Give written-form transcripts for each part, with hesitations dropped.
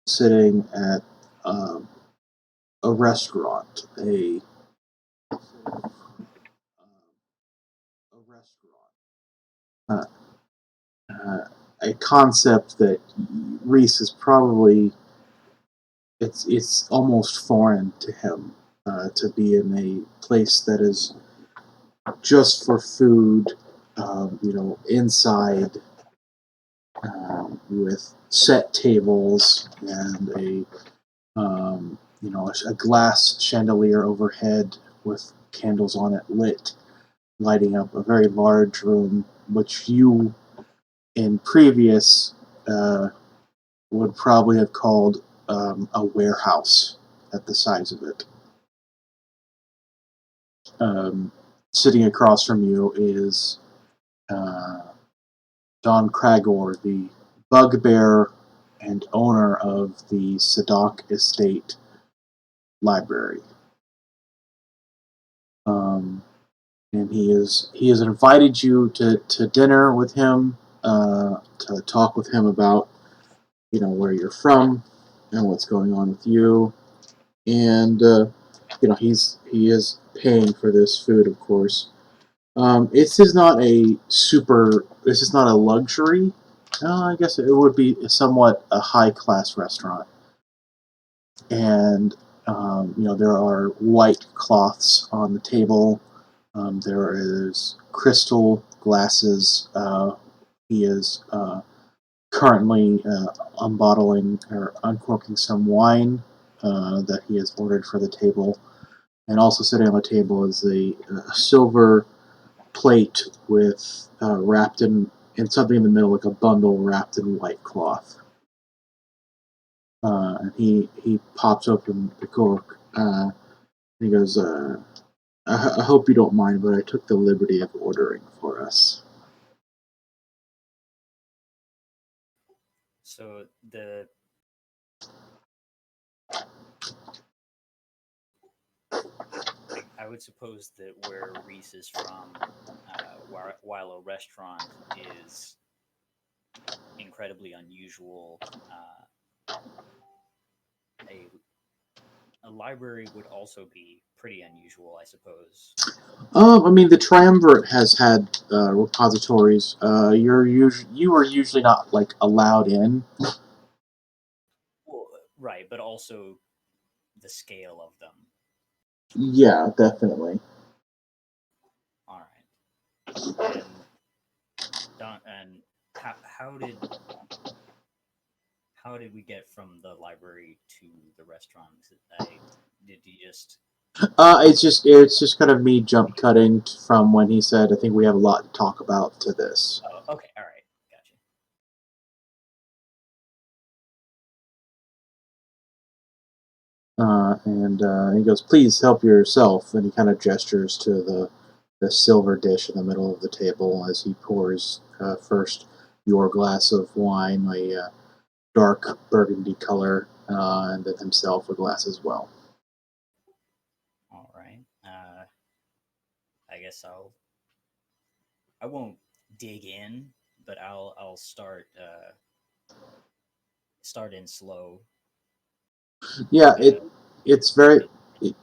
sitting at um, a restaurant, a restaurant, uh, a concept that Rhys is probably it's almost foreign to him to be in a place that is just for food, inside with set tables and a glass chandelier overhead with candles on it lit, lighting up a very large room, which you in previous would probably have called a warehouse at the size of it. Um, Sitting across from you is uh, Don Cragor, the bugbear and owner of the Sadok Estate Library. Um, and he has invited you to dinner with him, to talk with him about where you're from and what's going on with you, and he is paying for this food, of course. This is not a super. This is not a luxury. I guess it would be somewhat a high class restaurant, and there are white cloths on the table. There is crystal glasses. He is currently unbottling or uncorking some wine that he has ordered for the table, and also sitting on the table is a silver plate with wrapped in something in the middle, like a bundle wrapped in white cloth. And he pops open the cork. He goes, I hope you don't mind, but I took the liberty of ordering for us. So I would suppose that where Rhys is from, while a restaurant is incredibly unusual, a a library would also be pretty unusual, I suppose. I mean, the Triumvirate has had repositories. You are usually not like allowed in. Well, right, but also the scale of them. Yeah, definitely. All right, and Don, and how did we get from the library to the restaurant? Did you just It's just kind of me jump cutting from when he said, "I think we have a lot to talk about" to this. Oh, okay, all right, gotcha. And he goes, "Please help yourself." And he kind of gestures to the silver dish in the middle of the table as he pours first your glass of wine, a dark burgundy color, and then himself a glass as well. All right. I guess I won't dig in, but I'll start in slow. Yeah, Kind of it's very get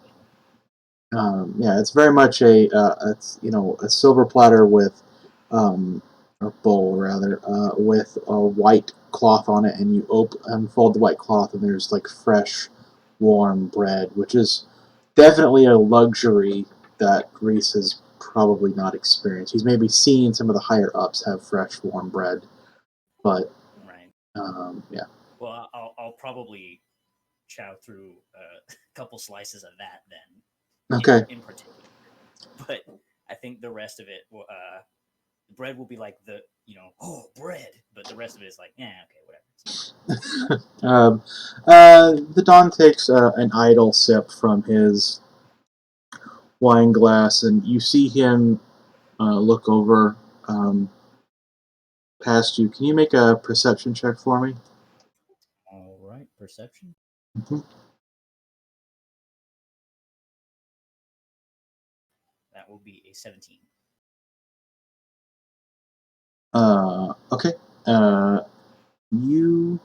yeah, it's very much it's a silver platter with or bowl rather with a white cloth on it, and you unfold the white cloth, and there's like fresh, warm bread, which is definitely a luxury that Greece has probably not experienced. He's maybe seen some of the higher ups have fresh, warm bread, but right. yeah. Well, I'll probably chow through a couple slices of that then, Okay. in particular. But I think the rest of it, the bread will be like bread, but the rest of it is like, yeah, okay, whatever. um, the Don takes an idle sip from his wine glass, and you see him look over past you. Can you make a perception check for me? All right, perception. Mm-hmm. That will be a 17. Okay. Uh, you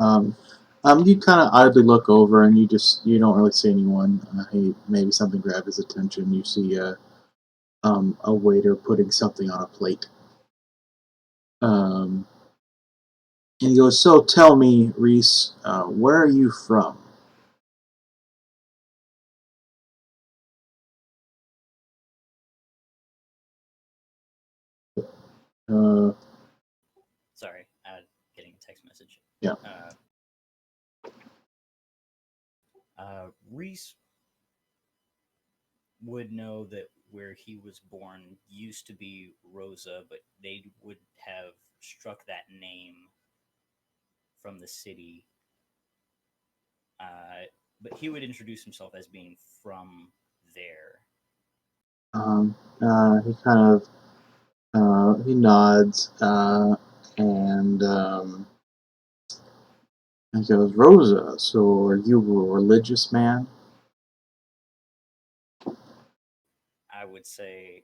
Um, you kind of idly look over, and you don't really see anyone. Maybe something grabbed his attention. You see a waiter putting something on a plate. Um, and he goes, "So tell me, Rhys, where are you from?" Uh, Sorry, getting a text message. yeah. Uh, Reese would know that where he was born used to be Rosa, but they would have struck that name from the city. Uh, but he would introduce himself as being from there. He kind of he nods and he goes, "Rosa, so are you a religious man?" I would say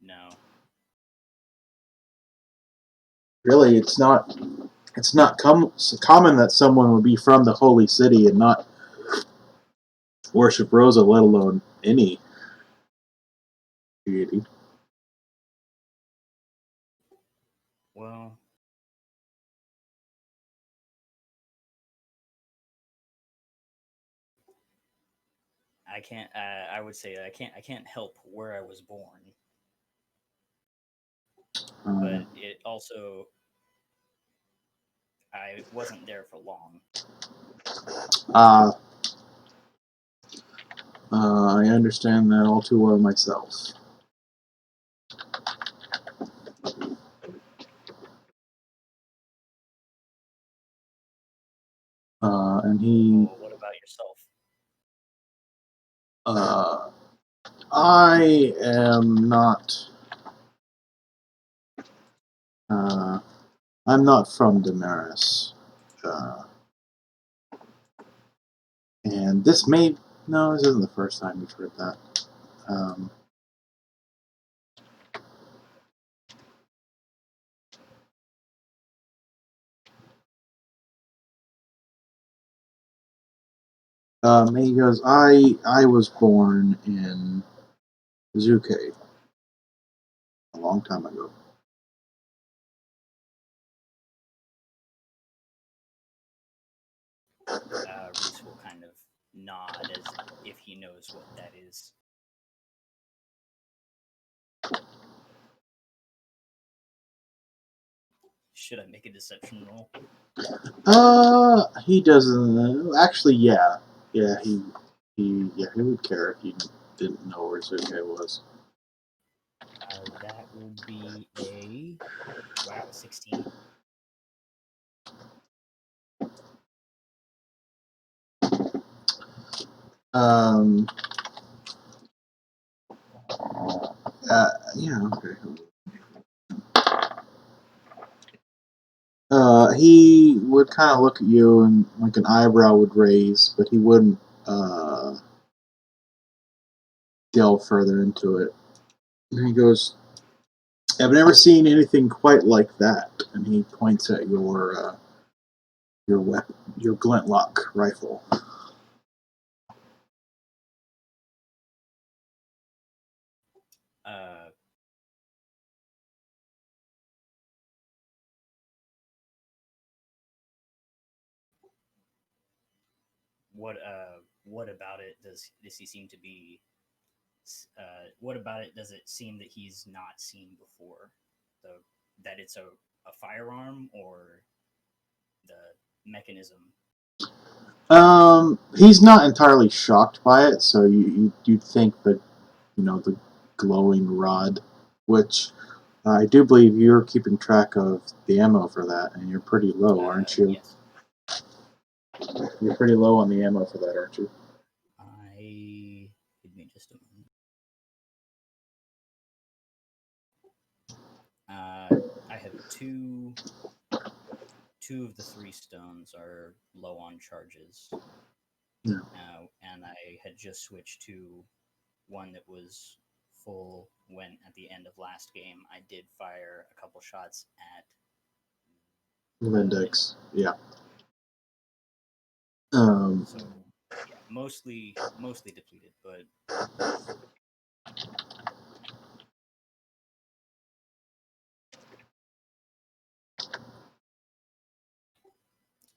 no. Really, it's not common that someone would be from the holy city and not worship Rosa, let alone any deity. Well, I can't. I would say I can't. I can't help where I was born, Uh, but it also I wasn't there for long. uh, I understand that all too well myself. And he, Well, what about yourself? uh, I am not, uh, I'm not from Damaris. Uh, and no, this isn't the first time you've heard that. Um, he goes, I was born in Zuke a long time ago. Reese will kind of nod as if he knows what that is. Should I make a deception roll? He doesn't, actually, yeah. Yeah, he would care if he didn't know where Zuke was. That will be a 16. Um, yeah, okay. He would kind of look at you and like an eyebrow would raise, but he wouldn't delve further into it. And he goes, "I've never seen anything quite like that." And he points at your weapon, your glintlock rifle. Uh, what about it does he seem to be? What about it does it seem that he's not seen before? The that it's a firearm or the mechanism? He's not entirely shocked by it, so you'd think that the glowing rod, which I do believe you're keeping track of the ammo for that, and you're pretty low, aren't you? Yes. You're pretty low on the ammo for that, aren't you? Give me just a moment. I have two of the three stones are low on charges, Yeah. and I had just switched to one that was full when at the end of last game I did fire a couple shots at Vindex. Yeah. So yeah, mostly depleted, but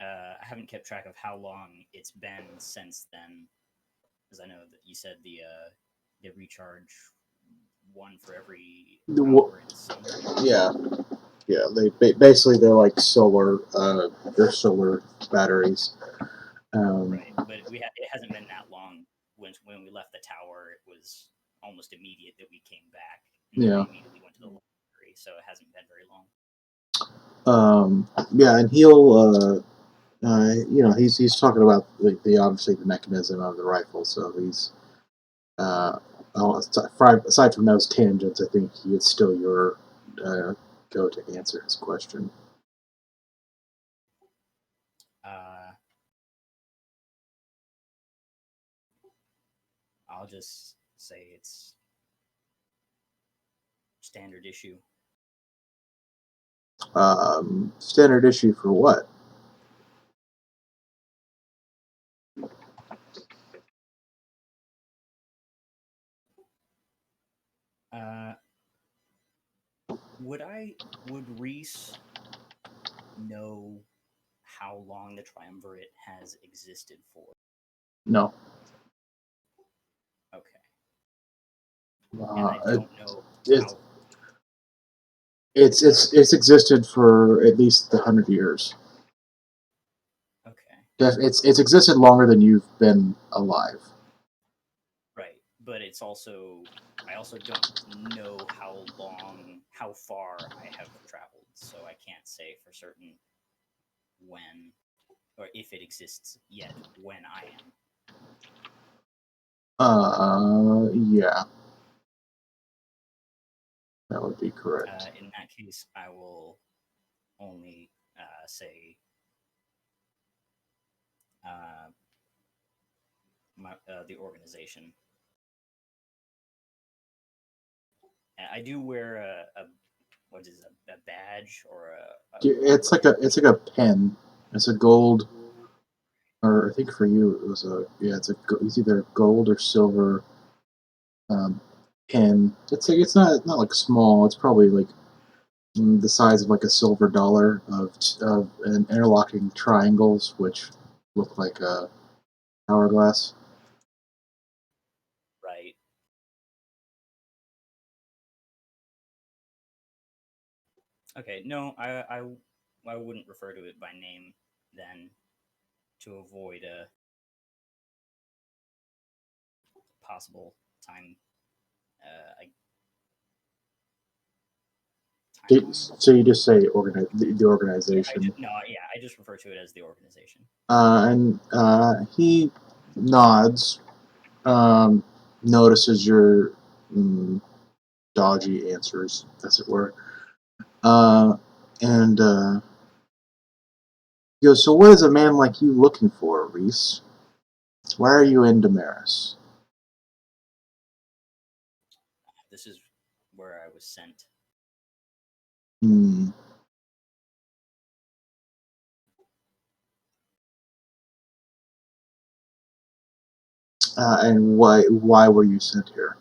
I haven't kept track of how long it's been since then, because I know that you said the recharge one for every hour in summer. Yeah. Yeah. Basically they're like solar. They're solar batteries. Right, but it hasn't been that long. When we left the tower, it was almost immediate that we came back, and then Yeah. I immediately went to the library, so it hasn't been very long. Yeah, and he'll. He's talking about the obviously the mechanism of the rifle. So he's aside from those tangents, I think it's still your go to answer his question. Uh, I'll just say it's standard issue. Standard issue for what? Uh, would Rhys know how long the triumvirate has existed for? No. Okay, and I don't know It's how. it's existed for at least 100 years. Okay, It's existed longer than you've been alive. right, but it's also I also don't know how far I have traveled, so I can't say for certain when or if it exists yet when I am. Yeah, that would be correct. In that case, I will only say uh, the organization. I do wear a what is a badge or It's like a pen. It's a gold, or I think for you it was it's either gold or silver um, pen. It's not like small. It's probably like the size of like a silver dollar of an interlocking triangles, which look like a hourglass. right. Okay, no, I wouldn't refer to it by name then to avoid a possible time uh, timeline. So you just say the Yeah, organization, I just refer to it as the organization. and he nods, um, notices your mm, dodgy answers, as it were, uh, and he goes, "So what is a man like you looking for, Rhys? Why are you in Damaris?" This is where I was sent. Hmm. And why were you sent here?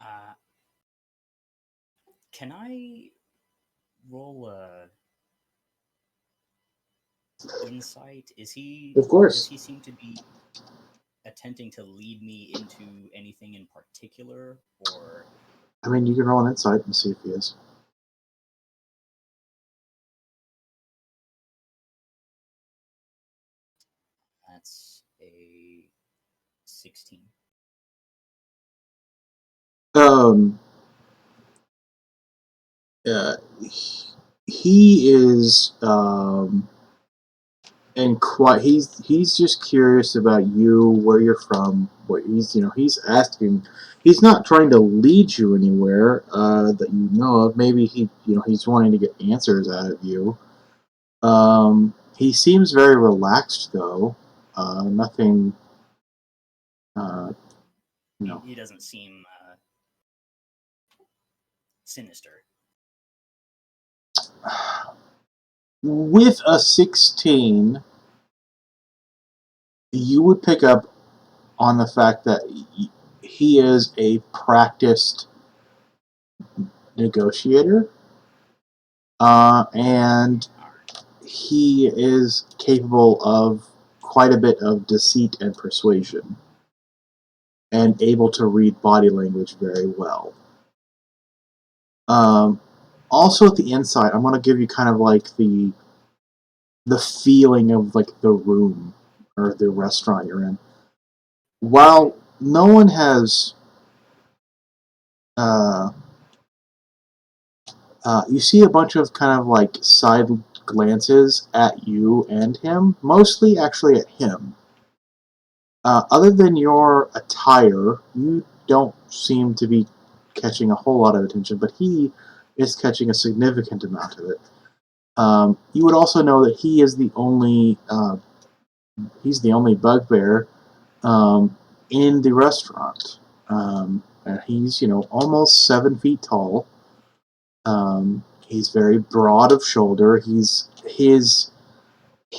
Uh, can I roll a insight? Of Does course. he seem to be attempting to lead me into anything in particular, or I mean, you can roll an insight and see if he is. that's a 16? Um. Uh, he is and quite he's just curious about you, where you're from, what he's asking. He's not trying to lead you anywhere that you know of. Maybe he's wanting to get answers out of you. He seems very relaxed though. Nothing. Uh, you know. He doesn't seem sinister. With a 16, you would pick up on the fact that he is a practiced negotiator, and he is capable of quite a bit of deceit and persuasion, and able to read body language very well. Also, at the inside, I'm going to give you kind of like the feeling of like the room or the restaurant you're in. While no one has you see a bunch of kind of like side glances at you and him, mostly actually at him. Other than your attire, you don't seem to be catching a whole lot of attention, but he is catching a significant amount of it. You would also know that he is the only bugbear in the restaurant. And he's almost 7 feet tall. He's very broad of shoulder. His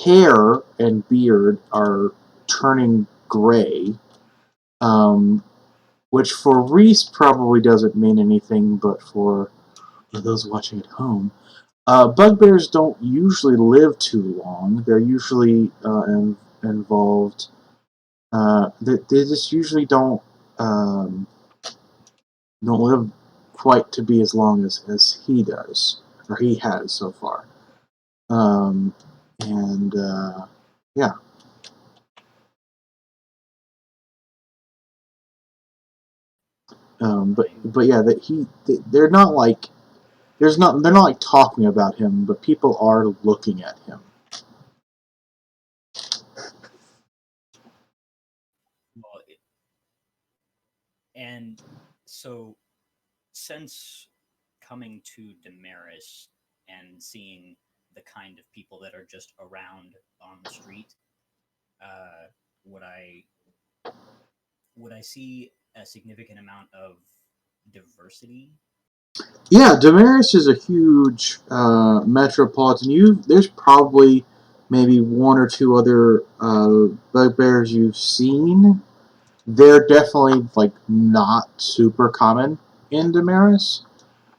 hair and beard are turning gray, which for Rhys probably doesn't mean anything, but for those watching at home, bugbears don't usually live too long. They're usually involved. They just usually don't live quite to be as long as he does, or he has so far. And yeah. But yeah, they're not like they're not like talking about him, but people are looking at him. Well, and so since coming to Damaris and seeing the kind of people that are just around on the street, uh, would I see a significant amount of diversity? Yeah, Damaris is a huge metropolitan. There's probably maybe one or two other bugbears you've seen. They're definitely like not super common in Damaris.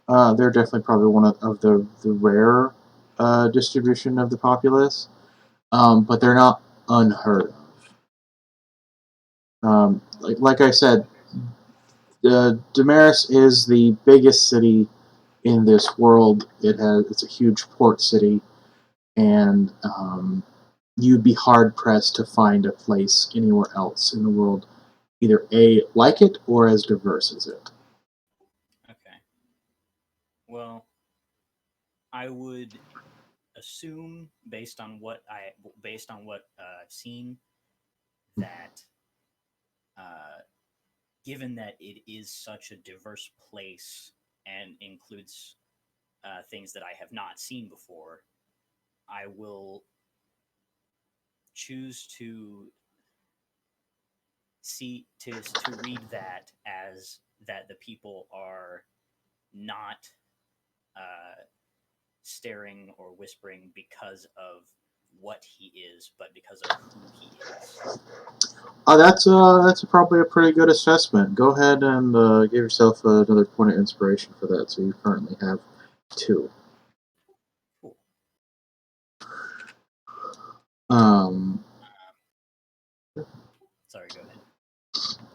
They're definitely probably one of the rare distribution of the populace, but they're not unheard of. Like I said, Damaris is the biggest city in this world. It's a huge port city, and you'd be hard pressed to find a place anywhere else in the world either like it or as diverse as it. Okay. Well, I would assume based on what I've seen that uh, given that it is such a diverse place and includes things that I have not seen before, I will choose to read that as that the people are not uh, staring or whispering because of what he is, but because of who he is. That's probably a pretty good assessment. Go ahead and give yourself another point of inspiration for that. So you currently have 2. Cool. Um, Sorry, go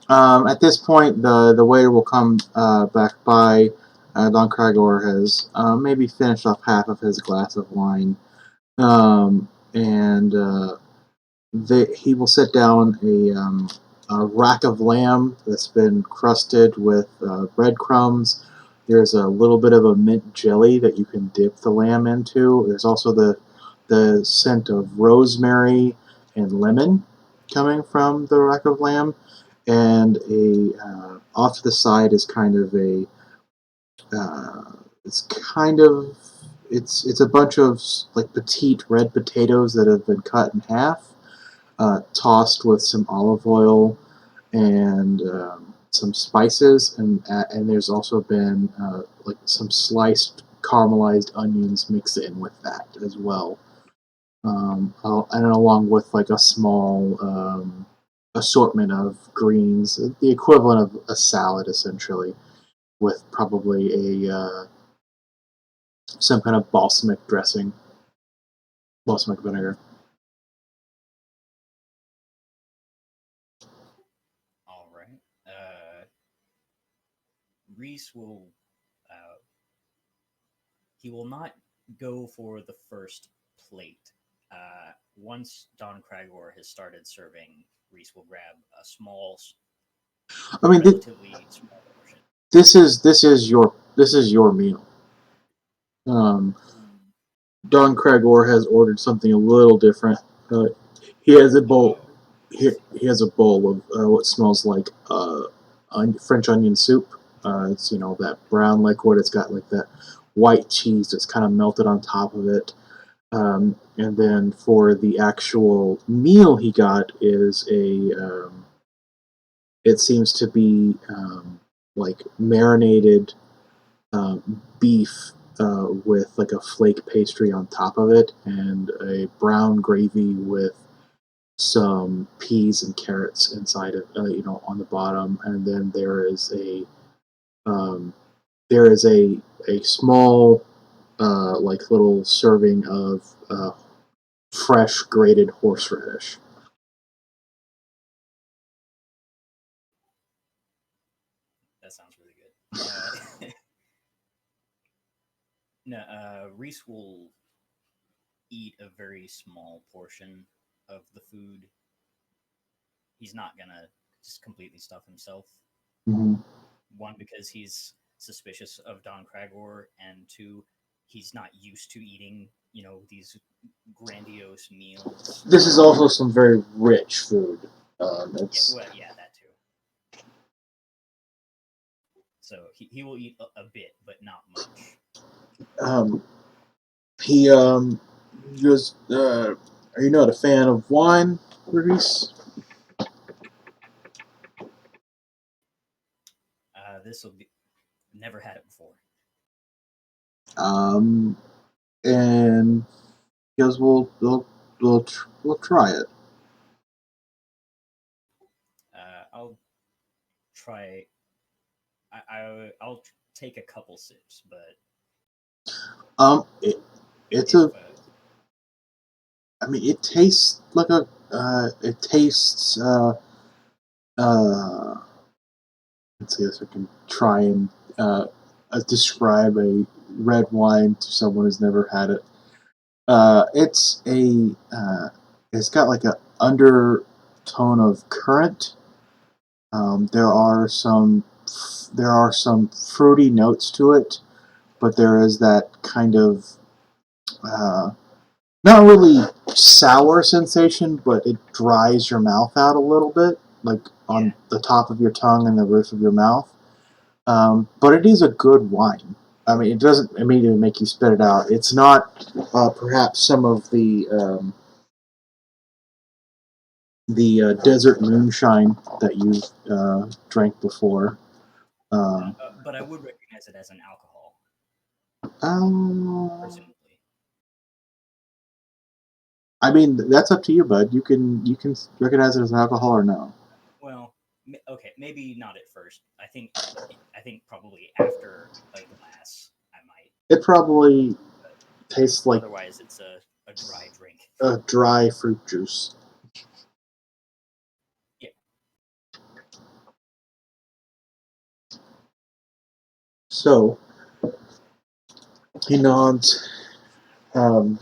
ahead. at this point, the waiter will come back by. Don Cragor has maybe finished off half of his glass of wine, and he will set down a rack of lamb that's been crusted with breadcrumbs. There's a little bit of a mint jelly that you can dip the lamb into. There's also the scent of rosemary and lemon coming from the rack of lamb, and off to the side is kind of uh, it's kind of it's a bunch of like petite red potatoes that have been cut in half, tossed with some olive oil and some spices, and there's also been like some sliced caramelized onions mixed in with that as well. And along with like a small assortment of greens, the equivalent of a salad essentially, with probably a some kind of balsamic dressing, balsamic vinegar. All right. Rhys will uh, he will not go for the first plate. Once Don Cragor has started serving, Rhys will grab a small, I mean, relatively small portion. this is your meal. Um, Don Cragor has ordered something a little different. Uh, he has a bowl. Oh, I He, see. he has a bowl of what smells like French onion soup. It's that brown liquid. It's got like that white cheese that's kind of melted on top of it. And then for the actual meal he got is it seems to be like marinated beef with like a flake pastry on top of it, and a brown gravy with some peas and carrots inside of on the bottom, and then um, there is a small like little serving of fresh grated horseradish. That sounds really good. No, Reese will eat a very small portion of the food. He's not gonna just completely stuff himself. Mm-hmm. One, because he's suspicious of Don Cragor, and two, he's not used to eating, these grandiose meals. This is also some very rich food. Yeah, It's well, yeah, that too. So he will eat a bit, but not much. um, he just are you not a fan of wine, Reese? This will be never had it before. Um, and he goes, we'll try it. I'll try. I'll take a couple sips, but It it's if a I mean it tastes like a it tastes uh let's see if I can try and describe a red wine to someone who's never had it. It's a it's got like a undertone of currant. Um, there are some there are some fruity notes to it, but there is that kind of uh, not really sour sensation, but it dries your mouth out a little bit, like yeah, on the top of your tongue and the roof of your mouth. But it is a good wine. I mean, it doesn't immediately make you spit it out. It's not perhaps some of the desert moonshine that you drank before. Uh, but I would recognize it as an alcohol, um, presumably. I mean, that's up to you, bud. You can recognize it as an alcohol or no. Well, okay, maybe not at first. I think probably after a glass, I might. It probably But tastes like otherwise, it's a dry drink. a dry fruit juice. Yeah. So he nods, um,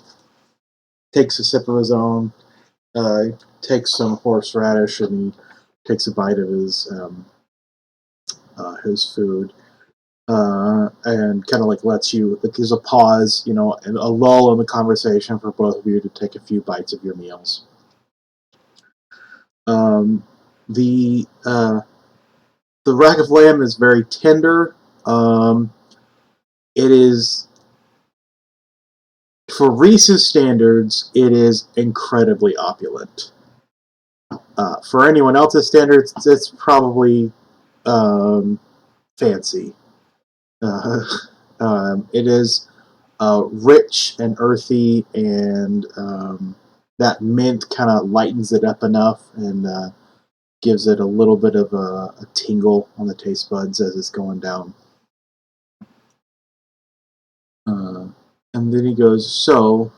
takes a sip of his own, takes some horseradish, and he takes a bite of his food, and kind of like lets you. Like there's a pause, and a lull in the conversation for both of you to take a few bites of your meals. Um, the the rack of lamb is very tender. It is for Rhys's standards, it is incredibly opulent. For anyone else's standards, it's probably fancy. Uh, it is rich and earthy, and that mint kind of lightens it up enough and gives it a little bit of a tingle on the taste buds as it's going down. Uh, and then he goes, so,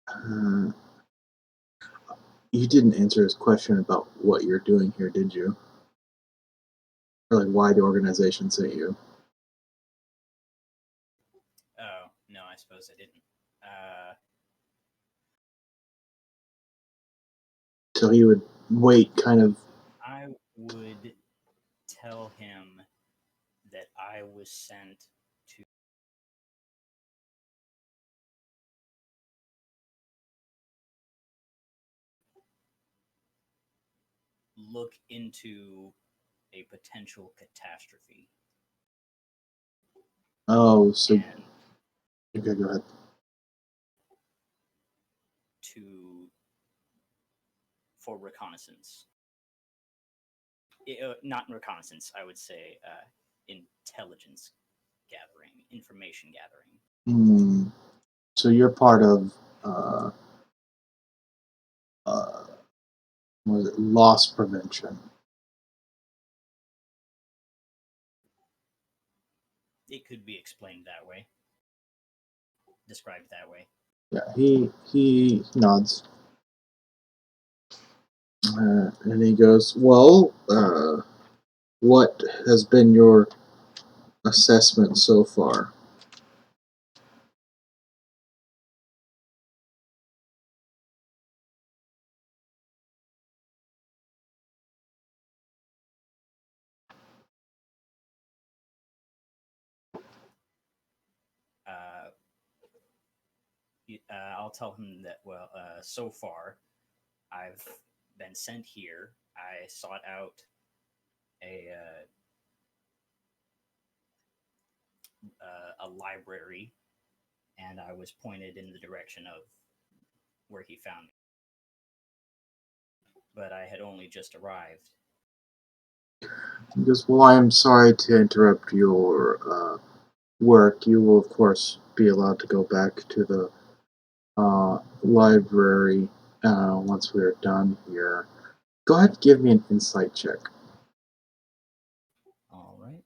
uh, you didn't answer his question about what you're doing here, did you? Or like why the organization sent you? Oh no, I suppose I didn't. So he would wait kind of. I would tell him that I was sent to look into a potential catastrophe Oh, so. and Okay, go ahead. to for reconnaissance. Not reconnaissance, I would say intelligence gathering, information gathering. Hmm. So you're part of uh, uh, what is it? Loss prevention. It could be explained that way, described that way. Yeah, he nods, and he goes, "Well, what has been your assessment so far?" Uh, I'll tell him that, well, so far, I've been sent here. I sought out a library, and I was pointed in the direction of where he found me. But I had only just arrived. He goes, "Well, I am sorry to interrupt your work. You will, of course, be allowed to go back to the library once we are done here. Go ahead and give me an insight check." All right.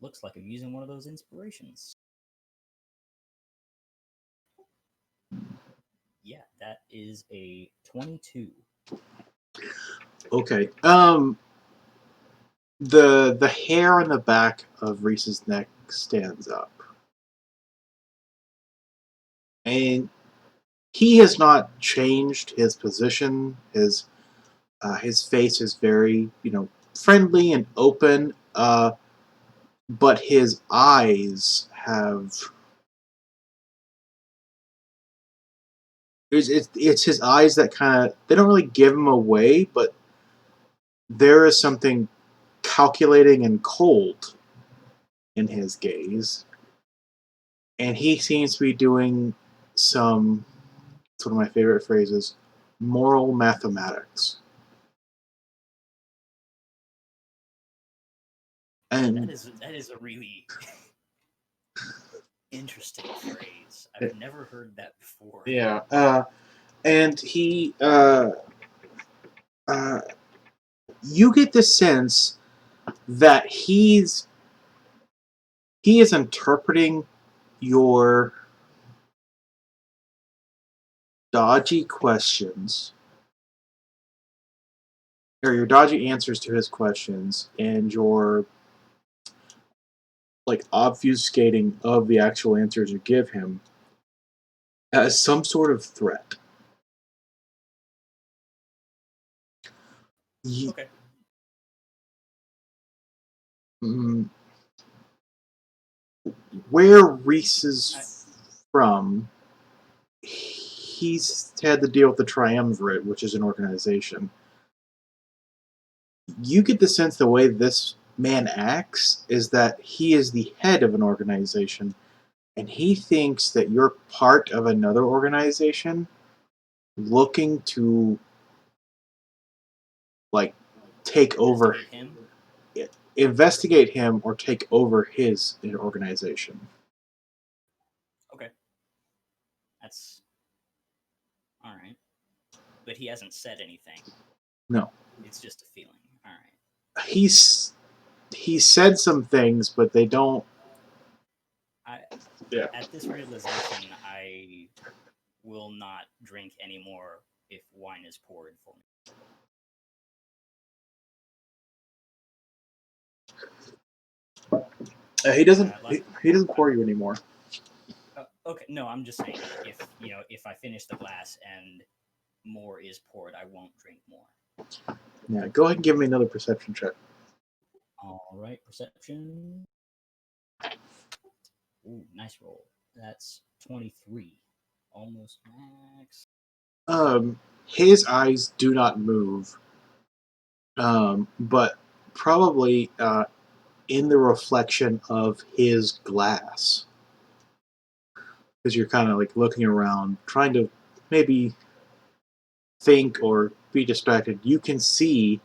Looks like I'm using one of those inspirations. Yeah, that is a 22. Okay. The hair on the back of Reese's neck stands up, and he has not changed his position. His face is very friendly and open, but his eyes have it's his eyes that kind of they don't really give him away, but there is something calculating and cold in his gaze, and he seems to be doing some. It's one of my favorite phrases: moral mathematics. And That is a really interesting phrase. I've never heard that before. yeah, and uh, you get the sense that he is interpreting your dodgy questions or your dodgy answers to his questions and your like obfuscating of the actual answers you give him as some sort of threat. Okay. Mm, where Reese I, is from, he's had to deal with the Triumvirate, which is an organization. You get the sense the way this man acts is that he is the head of an organization and he thinks that you're part of another organization looking to like take over, Investigate him. investigate him or take over his organization. Okay, that's all right. But he hasn't said anything. No, It's just a feeling. All right. he's he said some things, but they don't. I Yeah. At this realization, I will not drink anymore if wine is poured for me. He doesn't. Like, He doesn't pour you anymore. okay, no, I'm just saying if if I finish the glass and more is poured, I won't drink more. Yeah. Go ahead and give me another perception check. All right, perception. Ooh, nice roll. That's 23, almost max. His eyes do not move, but probably in the reflection of his glass, because you're kind of like looking around, trying to maybe think or be distracted. You can see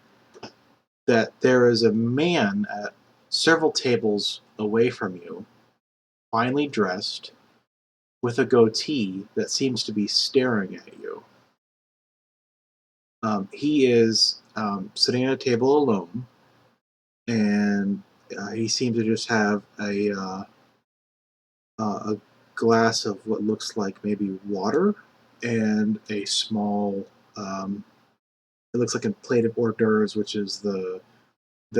that there is a man at several tables away from you, finely dressed, with a goatee that seems to be staring at you. He is sitting at a table alone, and he seems to just have a glass of what looks like maybe water and a small. It looks like a plate of hors d'oeuvres, which is the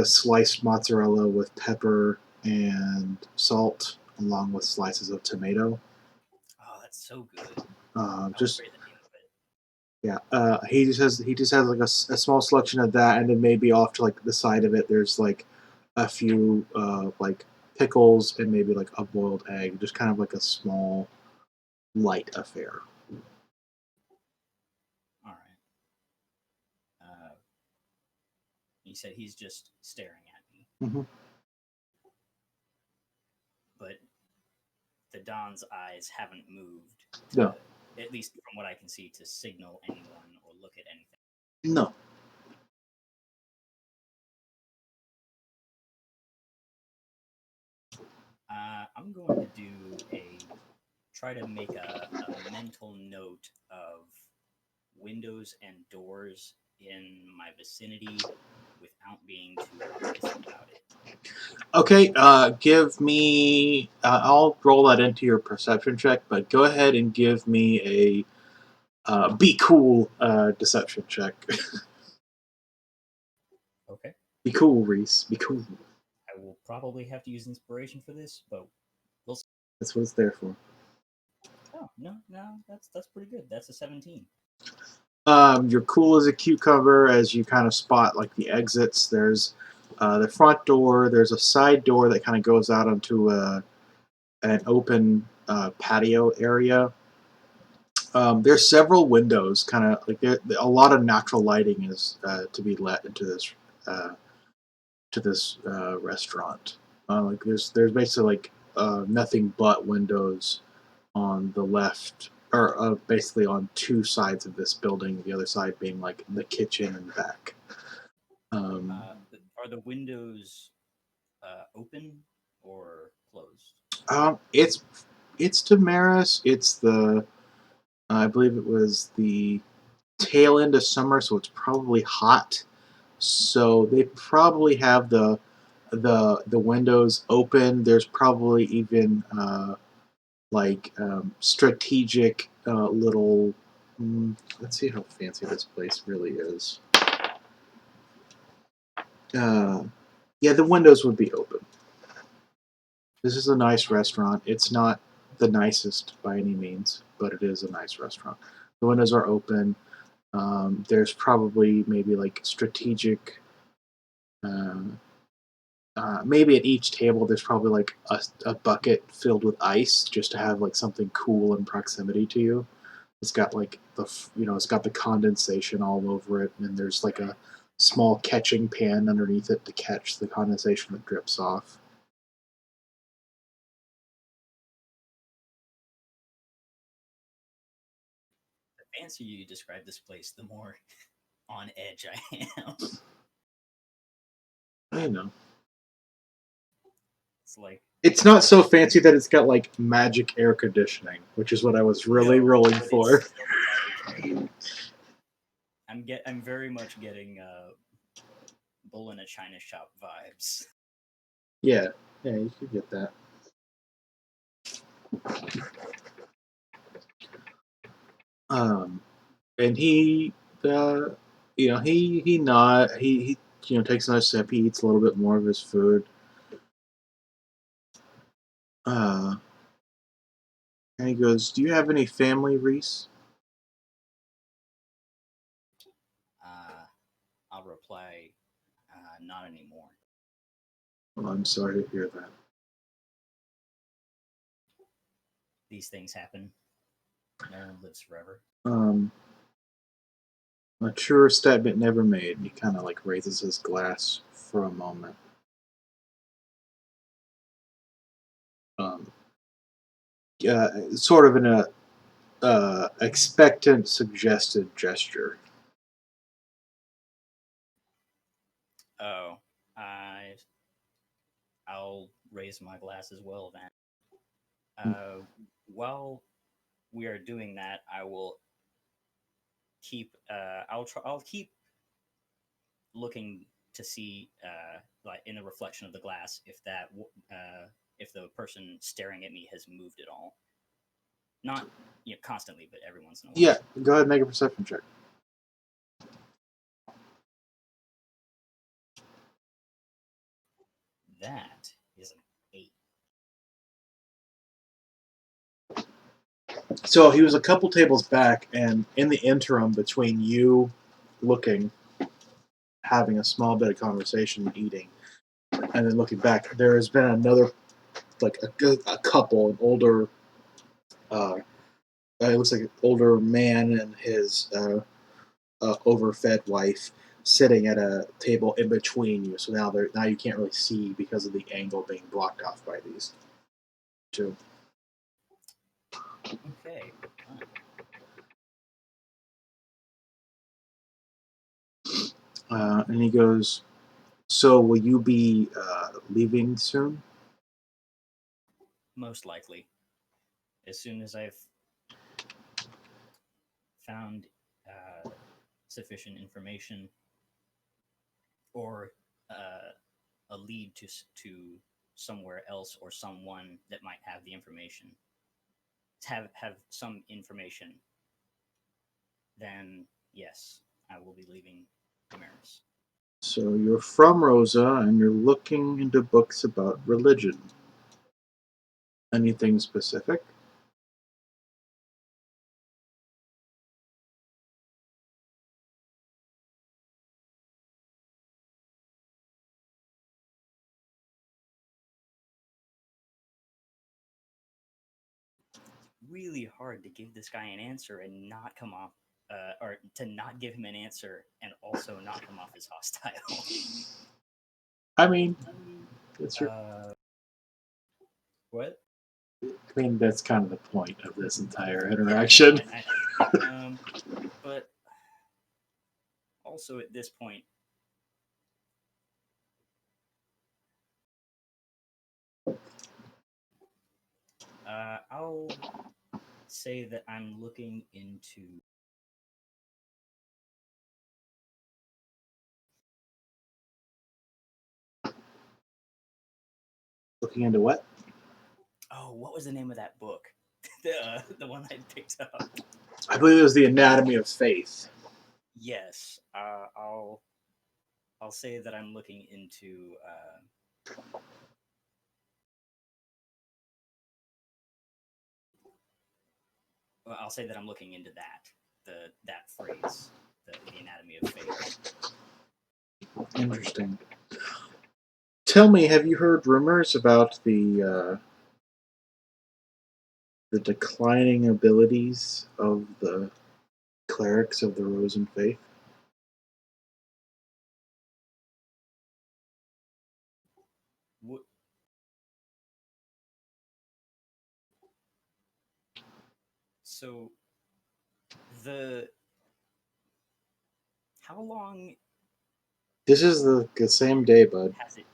sliced mozzarella with pepper and salt, along with slices of tomato. Oh, that's so good. I will Just write the name of it. yeah, he just has like a small selection of that, and then maybe off to like the side of it, there's like a few like pickles and maybe like a boiled egg, just kind of like a small light affair. All right. He said he's just staring at me, Mm-hmm. but the Don's eyes haven't moved to, No, at least from what I can see, to signal anyone or look at anything. no. I'm going to do a try to make a mental note of windows and doors in my vicinity without being too obvious about it. Okay, give me. I'll roll that into your perception check, but go ahead and give me a be cool deception check. Okay. Be cool, Rhys. Be cool. I will probably have to use inspiration for this, but we'll see. That's what it's there for. Oh, no, no, that's pretty good. That's a 17. You're cool as a cucumber as you kind of spot like the exits. There's the front door. There's a side door that kind of goes out onto an open patio area. There's several windows, kind of like a lot of natural lighting is to be let into uh, this restaurant. Like there's basically like nothing but windows on the left, or basically on two sides of this building. The other side being like the kitchen and back. Um, Are the windows open or closed? it's Damaris. It's the I believe it was the tail end of summer, so it's probably hot. So they probably have the windows open. There's probably even like strategic little. Let's see how fancy this place really is. Uh, yeah, the windows would be open. This is a nice All right. restaurant. It's not the nicest by any means, but it is a nice restaurant. The windows are open. There's probably maybe like strategic. Um, Maybe at each table there's probably like a bucket filled with ice just to have like something cool in proximity to you. It's got like it's got the condensation all over it, and there's like a small catching pan underneath it to catch the condensation that drips off. fancier you describe this place, the more on edge I am. I know. It's like It's not so fancy that it's got like magic air conditioning, which is what I was really no, rolling but for. it's still like I'm very much getting bull in a china shop vibes. Yeah, yeah, you could get that. And uh, he nod, he takes another sip. He eats a little bit more of his food. Uh, and he goes, "Do you have any family, Reese?" Uh, I'll reply, not anymore. Well, I'm sorry to hear that. These things happen. No one lives forever. Um, a truer statement never made. He kind of like raises his glass for a moment. Um, Sort of in a expectant, suggested gesture. Oh, I I'll raise my glass as well then. While we are doing that, I will keep. I'll keep looking to see, like in the reflection of the glass, if the person staring at me has moved at all. Not constantly, but every once in a while. Yeah, go ahead and make a perception check. That is an 8. So he was a couple tables back, and in the interim between you looking, having a small bit of conversation, eating, and then looking back, there has been another, like a couple, an older, uh, it looks like an older man and his overfed wife sitting at a table in between you. So now you can't really see because of the angle being blocked off by these two. Okay, fine. And he goes, "So will you be leaving soon?" Most likely, as soon as I've found sufficient information or uh, a lead to somewhere else or someone that might have the information, have some information, then yes, I will be leaving Damaris. So you're from Rosa, and you're looking into books about religion. Anything specific? Really hard to give this guy an answer and not come off, or to not give him an answer and also not come off as hostile. I mean, it's your. uh, what? I mean, that's kind of the point of this entire Yeah, no, interaction. I but also at this point, I'll say that I'm looking into. Looking into what? Oh, what was the name of that book? The one I picked up. I believe it was the Anatomy of Faith. Yes, I'll say that I'm looking into. Well, I'll say that I'm looking into that phrase, the anatomy of faith. Interesting. Tell me, have you heard rumors about the declining abilities of the clerics of the Rosen Faith? What, so the how long This is the same day, bud. has it?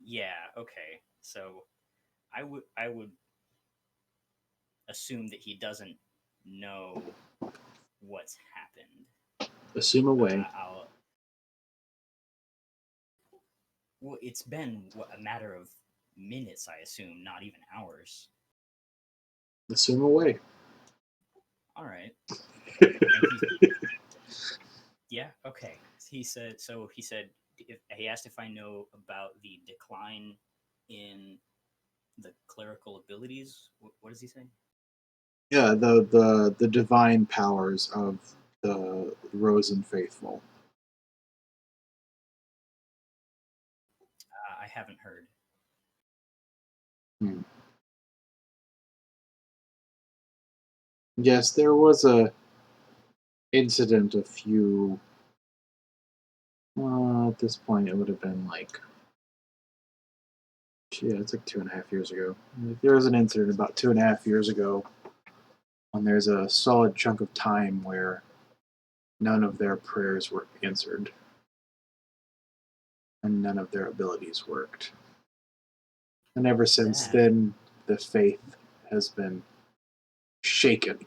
Yeah. Okay. So I would assume that he doesn't know what's happened. Assume away. I'll Well, it's been a matter of minutes, I assume, not even hours. Assume away. All right. And yeah, okay. He said, he asked if I know about the decline in the clerical abilities. What does he say? Yeah, the divine powers of the Rosen faithful. I haven't heard. Hmm. Yes, there was a incident a few. At this point, it would have been like, yeah, it's like 2.5 years ago. There was an incident about 2.5 years ago, and there's a solid chunk of time where none of their prayers were answered, and none of their abilities worked. And ever since That then, the faith has been shaken.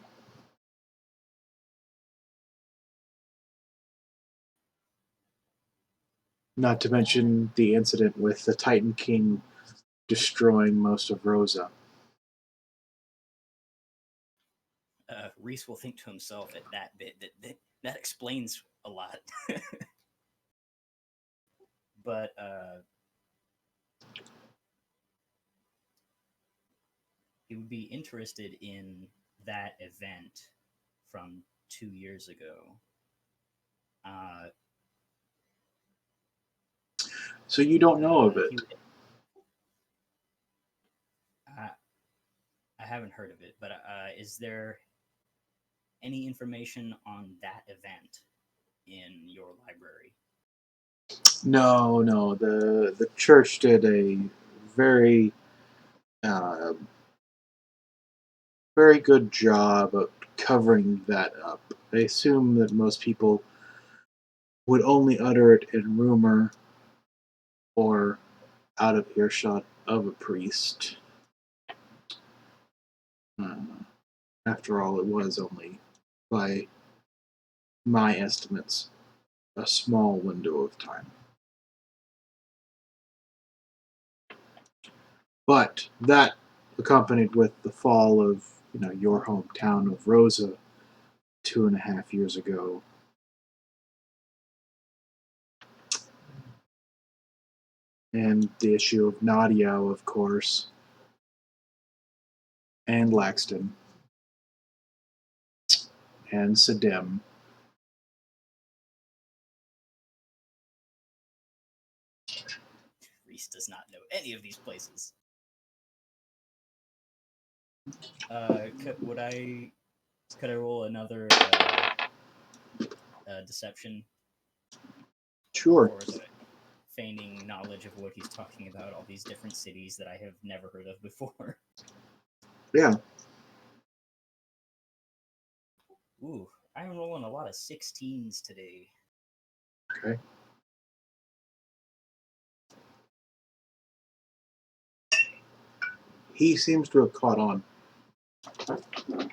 Not to that mention the incident with the Titan King destroying most of Rosa. Rhys will think to himself at that bit that explains a lot. But he would be interested in that event from 2 years ago. Uh, So you don't know of he, it. uh, I haven't heard of it, but is there any information on that event in your library? No, no. The church did a very uh, very good job of covering that up. I assume that most people would only utter it in rumor or out of earshot of a priest. Uh, After all, it was only, by my estimates, a small window of time. But that, accompanied with the fall of your hometown of Rosa 2.5 years ago, and the issue of Nadia, of course, and Laxton, and Sadim. Reese does not know any of these places. Would I could I roll another deception Sure. for the feigning knowledge of what he's talking about? All these different cities that I have never heard of before. Yeah. Ooh, I'm rolling a lot of 16s today. Okay. He seems to have caught on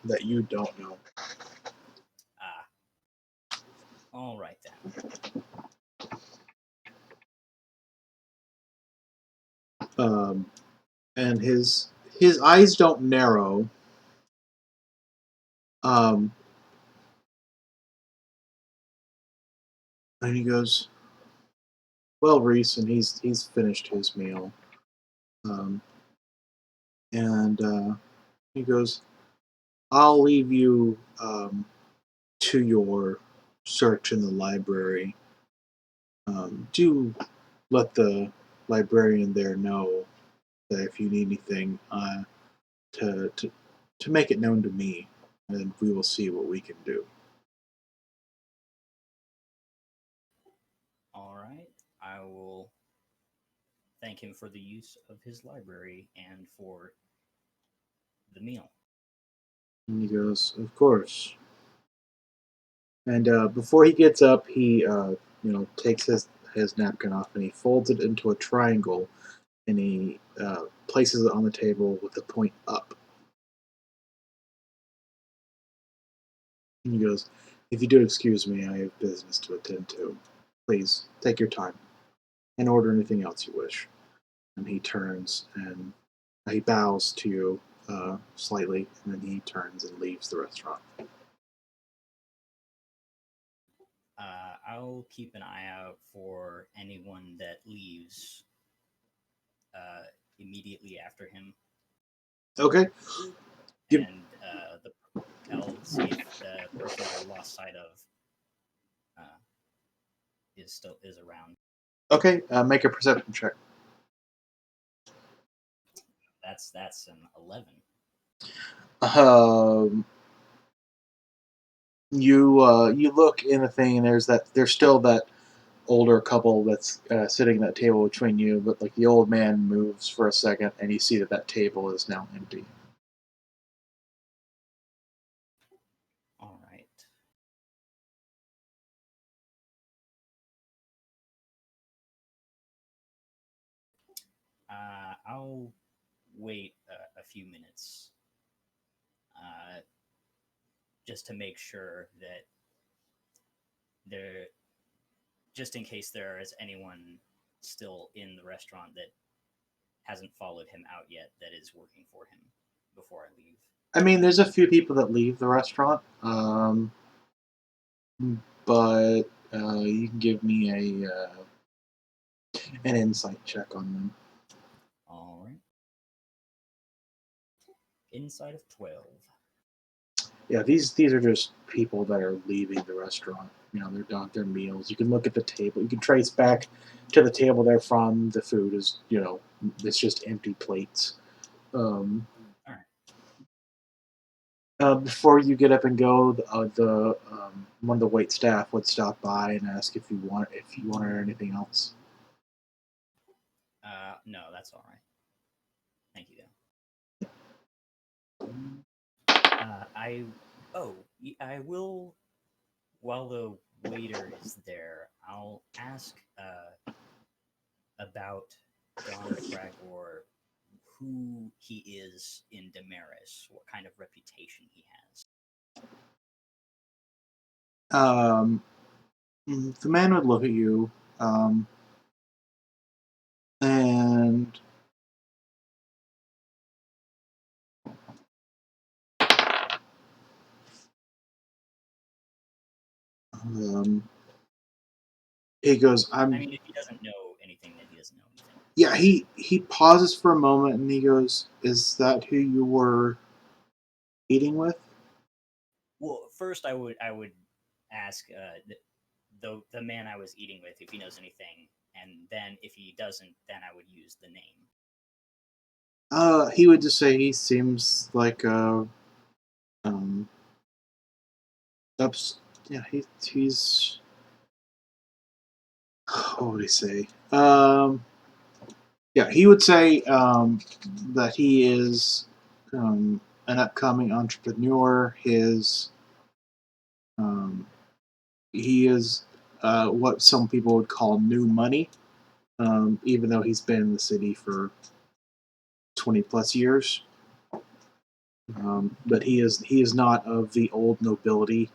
that you don't know. Ah, all right then. Um, and his eyes don't narrow. Um, and he goes, "Well, Reese," and he's finished his meal. Um, and he goes, "I'll leave you to your search in the library. Do let the librarian there know that if you need anything, to to to make it known to me, and we will see what we can do." All right, I will thank him for the use of his library and for the meal. And he goes, "Of course." And before he gets up, he takes his napkin off and he folds it into a triangle and he places it on the table with the point up. And he goes, "If you do excuse me, I have business to attend to. Please take your time and order anything else you wish." And he turns and he bows to you slightly, and then he turns and leaves the restaurant. I'll keep an eye out for anyone that leaves uh, immediately after him, Okay. Give, and I'll see if the person that I lost sight of uh, is around. okay. Make a perception check. That's an 11. Um, you look in the thing, and there's still that older couple that's sitting at that table between you, but like the old man moves for a second, and you see that table is now empty. All right. I'll wait a few minutes uh, just to make sure that there, just in case there is anyone still in the restaurant that hasn't followed him out yet that is working for him before I leave. I mean, there's a few people that leave the restaurant, but you can give me an insight check on them. All right. Inside of 12. Yeah, these are just people that are leaving the restaurant. They're done their meals. You can look at the table. You can trace back to the table they're from. The food is, it's just empty plates. Um, All right. before you get up and go, the one of the wait staff would stop by and ask if you wanted anything else. No, that's all right. Thank you. I I will while the waiter is there. I'll ask about Don Cragor, who he is in Damaris, what kind of reputation he has. Um, the man would look at you, and um, he goes, I "I'm." mean, if he doesn't know anything, then he doesn't know anything. Yeah, he pauses for a moment and he goes, "Is that who you were eating with?" Well, first I would ask the man I was eating with if he knows anything, and then if he doesn't, then I would use the name. He would just say he seems like um ups. Yeah, he's what would he say? Yeah, he would say that he is an upcoming entrepreneur. Um, he is what some people would call new money, even though he's been in the city for 20 plus years. But he is not of the old nobility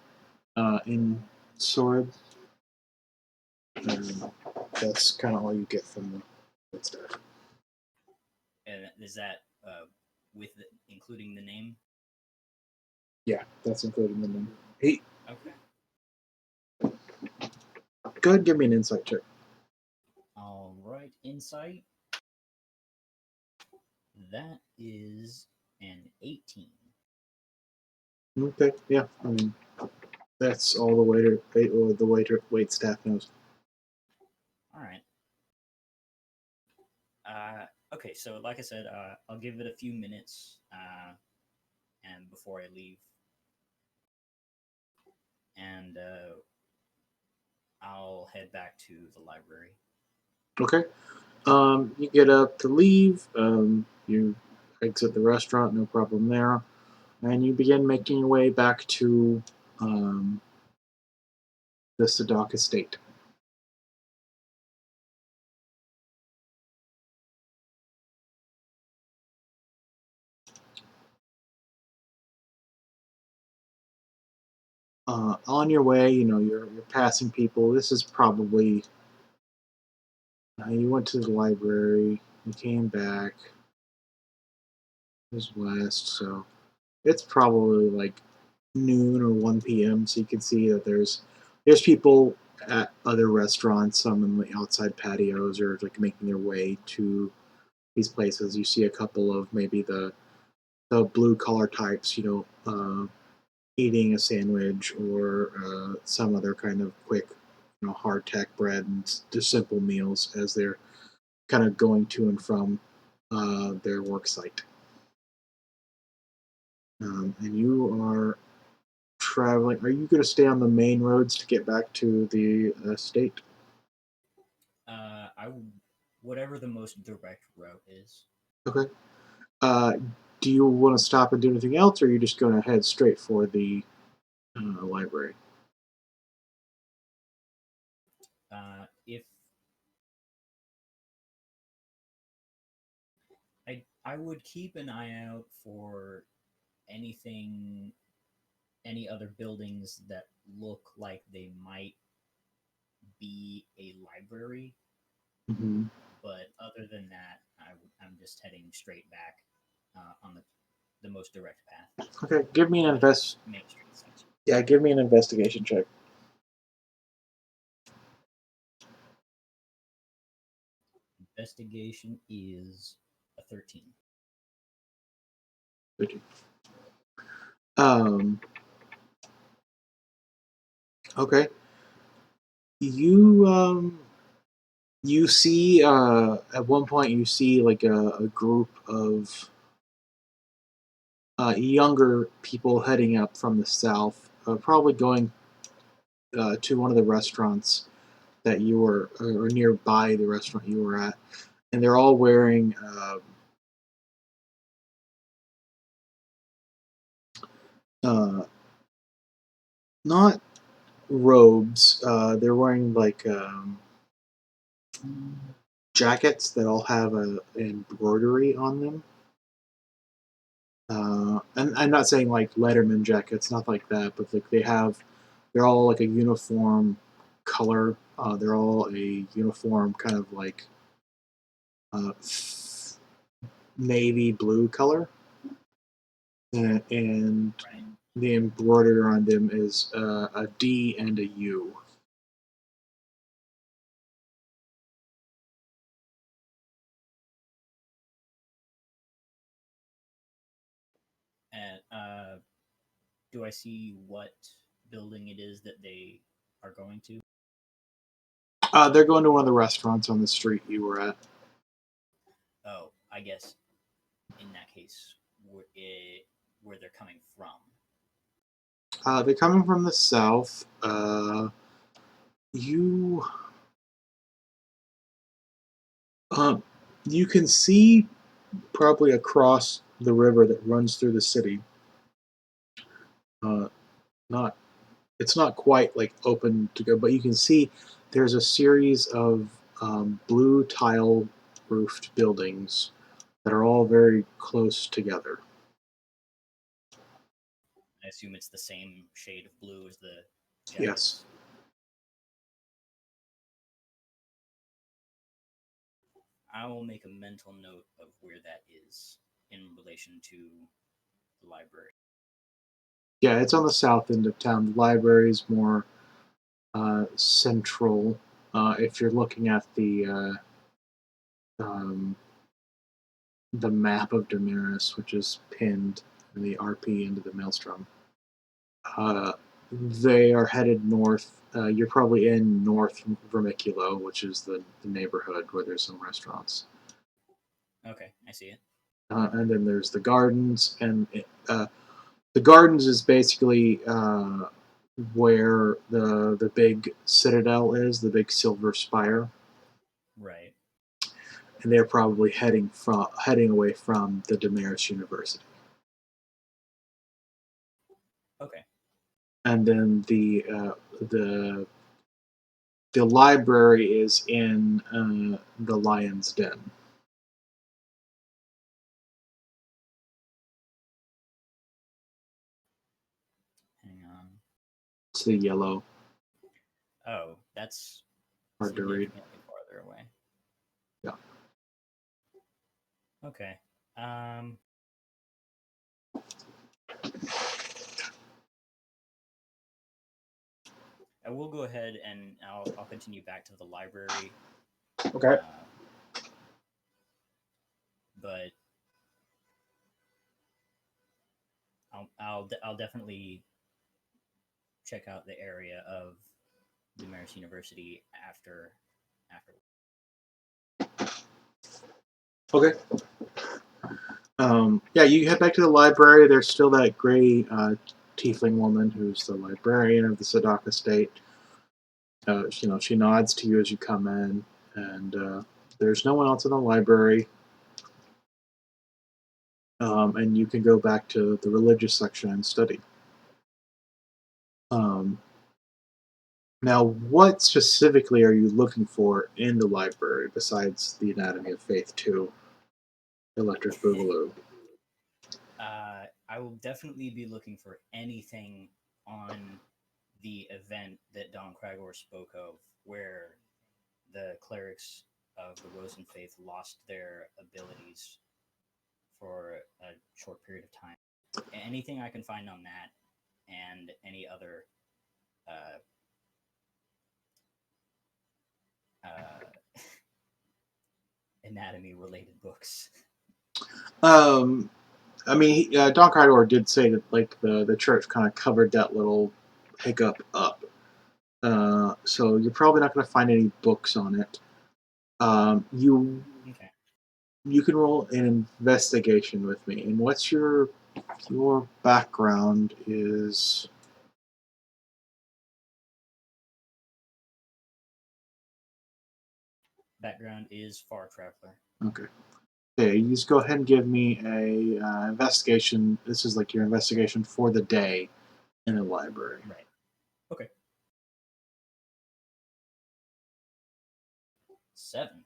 in Sorib. Um, that's kind of all you get from the stuff. And is that including the name? Yeah, that's including the name. Hey, Okay. go ahead and give me an insight check. All right. Insight. That is an 18. Okay, yeah, I mean that's all the wait staff knows. All right. Okay. So, like I said, I'll give it a few minutes, and before I leave, and I'll head back to the library. Okay, you get up to leave. You exit the restaurant, no problem there, and you begin making your way back to um, the Sadok estate. On your way, you're passing people. This is probably you went to the library, you came back. It was west, so it's probably like noon or 1 p.m. So you can see that there's people at other restaurants, some in the outside patios, or like making their way to these places. You see a couple of maybe the blue collar types, eating a sandwich or some other kind of quick, hardtack bread and just simple meals as they're kind of going to and from their work site. And you are traveling. Are you going to stay on the main roads to get back to the state? I whatever the most direct route is. Okay. Uh, do you want to stop and do anything else, or are you just going to head straight for the library? If I would keep an eye out for anything, any other buildings that look like they might be a library. Mm-hmm. But other than that, I'm just heading straight back on the most direct path Okay. Give me to an the invest. main street section. Yeah, give me an investigation check. Investigation is a 13. 13. Um. Okay. You see at one point you see like a group of younger people heading up from the south, probably going to one of the restaurants that you were or nearby the restaurant you were at, and they're all wearing uh, not robes. They're wearing like jackets that all have a embroidery on them. And I'm not saying like Letterman jackets, not like that, but like they're all like a uniform color. They're all a uniform kind of like uh, navy blue color, and Right. the embroidery on them is a D and a U. And do I see what building it is that they are going to? They're going to one of the restaurants on the street you were at. Oh, I guess in that case, where they're coming from. They're coming from the south. You uh, you can see probably across the river that runs through the city. Uh, not it's not quite like open to go, but you can see there's a series of blue tile roofed buildings that are all very close together. I assume it's the same shade of blue as the Yes. jackets. I will make a mental note of where that is in relation to the library. Yeah, it's on the south end of town. The library is more central. If you're looking at um, the map of Damaris, which is pinned in the RP into the Maelstrom, uh, they are headed north. You're probably in North Vermiculo, which is the neighborhood where there's some restaurants. Okay, I see it. And then there's the gardens, and the gardens is basically where the big citadel is, the big silver spire, Right. and they're probably heading away from the Damaris University. Okay. And then the the library is in the Lion's Den. Hang on. It's the yellow, Oh, that's hard to read. significantly farther away. Yeah. Okay. I will go ahead and I'll continue back to the library. Okay. But I'll definitely check out the area of the Marist University after. Okay. Yeah, you head back to the library. There's still that gray tiefling woman who's the librarian of the Sadaka State. She nods to you as you come in, and there's no one else in the library. And you can go back to the religious section and study. Now, what specifically are you looking for in the library besides the Anatomy of Faith 2, Electric Boogaloo? I will definitely be looking for anything on the event that Don Cragor spoke of, where the clerics of the Rosen faith lost their abilities for a short period of time. Anything I can find on that, and any other anatomy related books. Don Crydor did say that like the church kind of covered that little hiccup up. So you're probably not going to find any books on it. You Okay. you can roll an investigation with me. And what's your background is? Background is Far Traveler. Okay. Okay, you just go ahead and give me a investigation. This is like your investigation for the day in the library. Right. Okay. 7.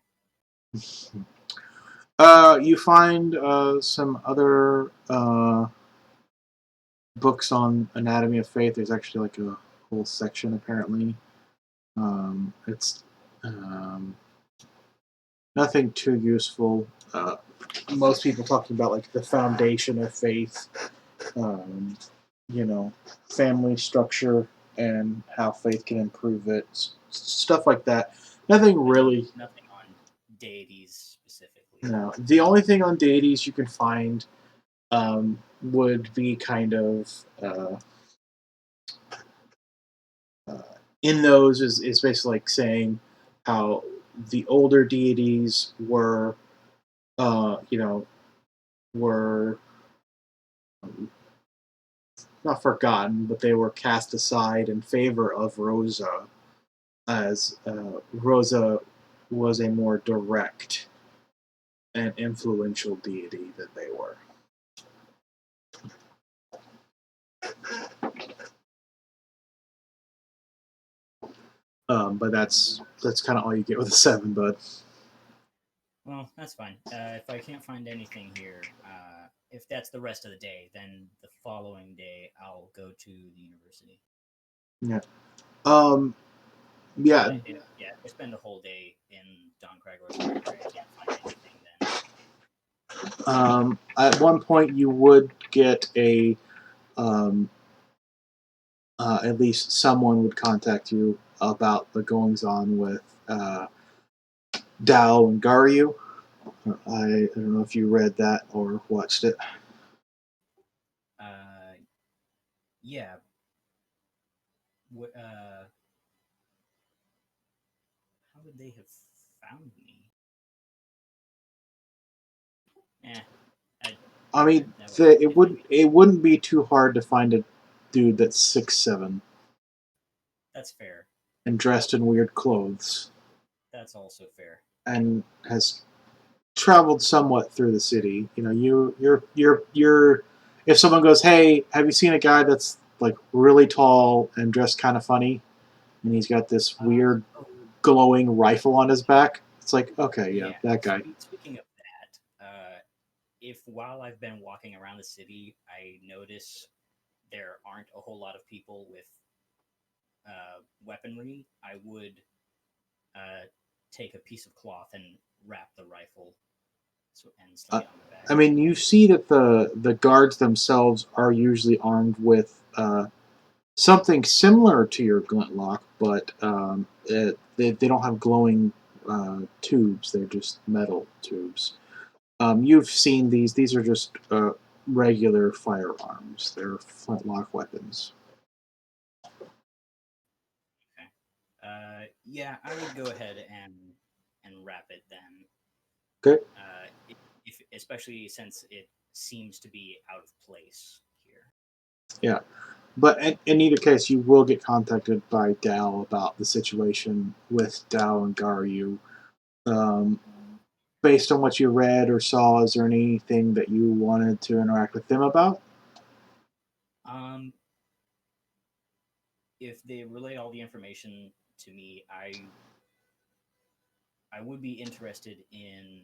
You find some other books on anatomy of faith. There's actually like a whole section apparently. It's nothing too useful. Most people talking about like the foundation of faith, um, family structure and how faith can improve it, stuff like that. Nothing really. Nothing on deities specifically. No, the only thing on deities you can find would be kind of uh, in those is basically like saying how the older deities were, were not forgotten, but they were cast aside in favor of Rosa, as Rosa was a more direct and influential deity than they were. But that's kind of all you get with a 7, bud. Well, that's fine. If I can't find anything here, if that's the rest of the day, then the following day I'll go to the university. Yeah. Yeah. If I spend a whole day in Don Cragor's library, I can't find anything then. At one point, you would get at least someone would contact you about the goings on with Dao and Garyu. I don't know if you read that or watched it. Yeah. What? How would they have found me? I mean, it wouldn't be too hard to find a dude that's 6'7" That's fair. and dressed in weird clothes That's also fair. and has traveled somewhat through the city. You're if someone goes, "Hey, have you seen a guy that's like really tall and dressed kind of funny?" and he's got this weird glowing rifle on his back. It's like, okay, yeah, Yeah. that guy. Speaking of that, if while I've been walking around the city, I notice there aren't a whole lot of people with weaponry, I would uh, take a piece of cloth and wrap the rifle and sling Uh, it on the back. I mean, you see that the guards themselves are usually armed with something similar to your glintlock, but they don't have glowing tubes. They're just metal tubes. You've seen these. These are just regular firearms. They're flintlock weapons. Okay. Yeah, I would go ahead and wrap it then. Okay. If especially since it seems to be out of place here. Yeah. But in either case, you will get contacted by Dal about the situation with Dal and Garyu. Um, Based on what you read or saw, is there anything that you wanted to interact with them about? Um, if they relay all the information to me, I would be interested in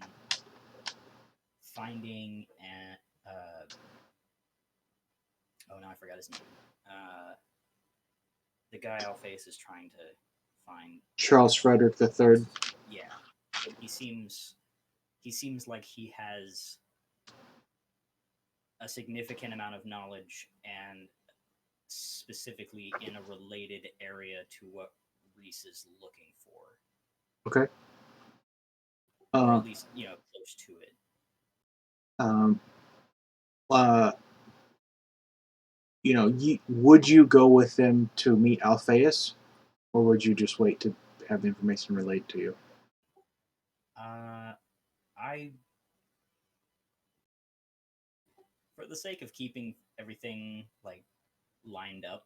finding an oh no, I forgot his name. The guy Alphase is trying to find. Charles Frederick III. Yeah, he seems he seems like he has a significant amount of knowledge and specifically in a related area to what Rhys is looking for, Okay. or Uh, at least close to it. um, uh, would you go with them to meet Alphaeus, or would you just wait to have the information relayed to you? Uh, I, for the sake of keeping everything like lined up,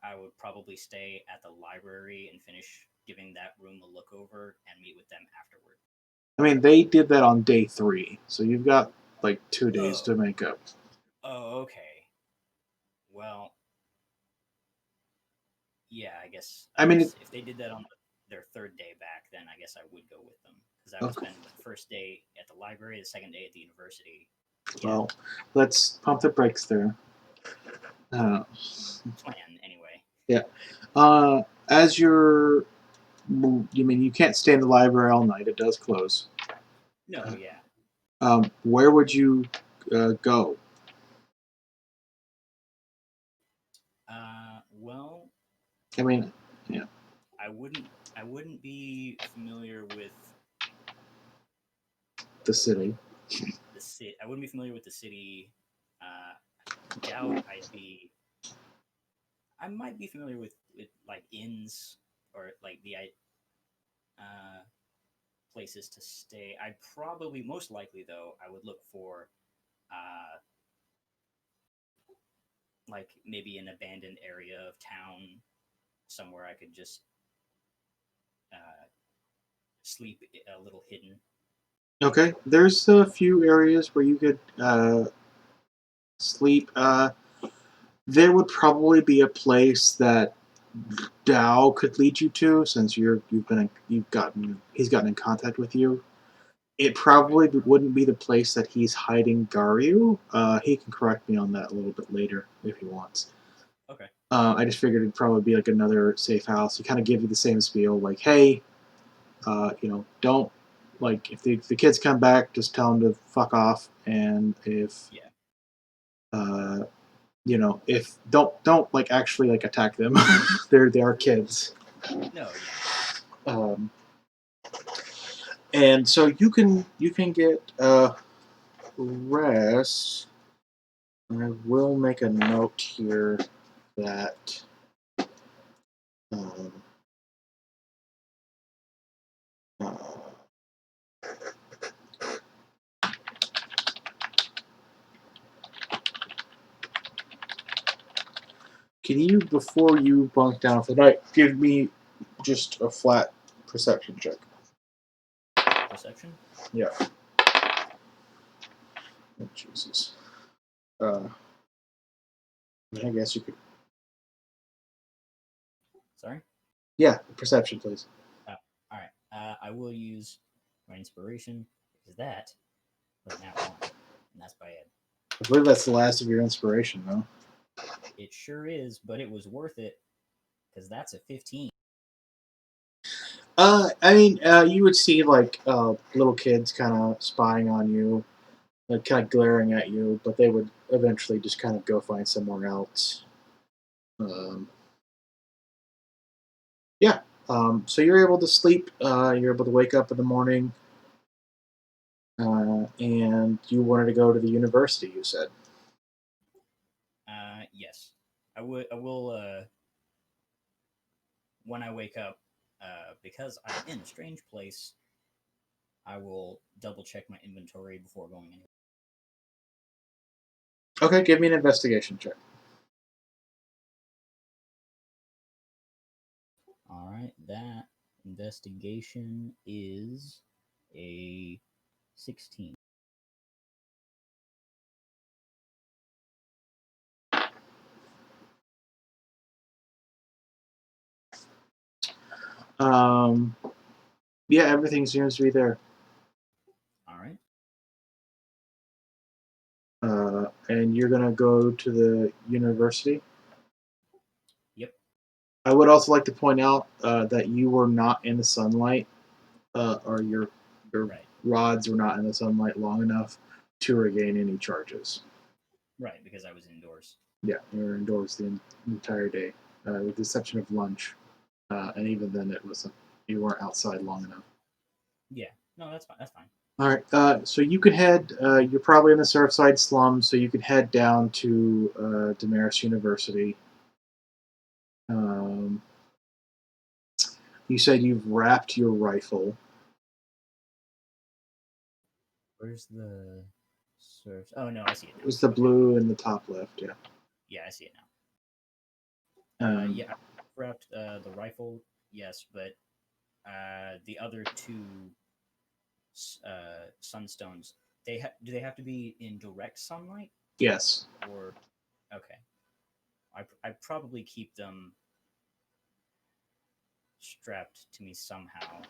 I would probably stay at the library and finish giving that room a look over and meet with them afterward. I mean, they did that on day 3, so you've got like 2 days Oh, to make up. oh, okay. Well, yeah, I mean, if they did that on their third day back, then I guess I would go with them because I would okay. spend the first day at the library, the second day at the university. Yeah, Well, let's pump the brakes there. Uh, plan anyway. yeah. As you're, you mean you can't stay in the library all night? It does close. No, yeah. Where would you go? Well, I mean, yeah, I wouldn't. I wouldn't be familiar with the city. the city. I wouldn't be familiar with the city. Doubt I'd be. I might be familiar with like inns or like the uh, places to stay. I'd probably most likely though I would look for uh, like maybe an abandoned area of town somewhere I could just uh, sleep a little hidden. Okay, there's a few areas where you could sleep. There would probably be a place that Dow could lead you to, since he's gotten in contact with you. It Okay. probably wouldn't be the place that he's hiding Garyu. He can correct me on that a little bit later if he wants. Okay. I just figured it'd probably be like another safe house. He kind of give you the same spiel, like, hey, don't like if the kids come back, just tell them to fuck off, and if Yeah. uh, if don't like actually like attack them. They are kids. No. Yeah. Um, and so you can get rest. I will make a note here that um, uh, can you, before you bunk down for the night, give me just a flat perception check? Perception. Yeah. Oh, Jesus. Uh, I guess you could. Sorry. Yeah, perception, please. Oh. I will use my inspiration because that was an at one, and that's bad. I believe that's the last of your inspiration, though. It sure is, but it was worth it because that's a 15. I mean, you would see like little kids kind of spying on you, like kind of glaring at you, but they would eventually just kind of go find somewhere else. Um, yeah. So you're able to sleep. You're able to wake up in the morning, and you wanted to go to the university. You said. Yes, I would. I will. When I wake up, because I'm in a strange place, I will double check my inventory before going anywhere. Okay, give me an investigation check. All right, that investigation is a 16. Um, yeah, everything seems to be there. All right. And you're gonna go to the university. Yep. I would also like to point out that you were not in the sunlight, or your Right. rods were not in the sunlight long enough to regain any charges. Right, because I was indoors. Yeah, you were indoors the entire day, with the exception of lunch, and even then it wasn't. You weren't outside long enough. Yeah. No, that's fine. That's fine. All right, so you could head. You're probably in the Surfside slums, so you could head down to Damaris University. Um, you said you've wrapped your rifle. Where's the search? Oh no, I see it It was the now. Okay. blue in the top left. Yeah. Yeah, I see it now. Um, Yeah, I wrapped the rifle. Yes, but the other two sunstones. Do they have to be in direct sunlight yes. or okay? I probably keep them strapped to me somehow.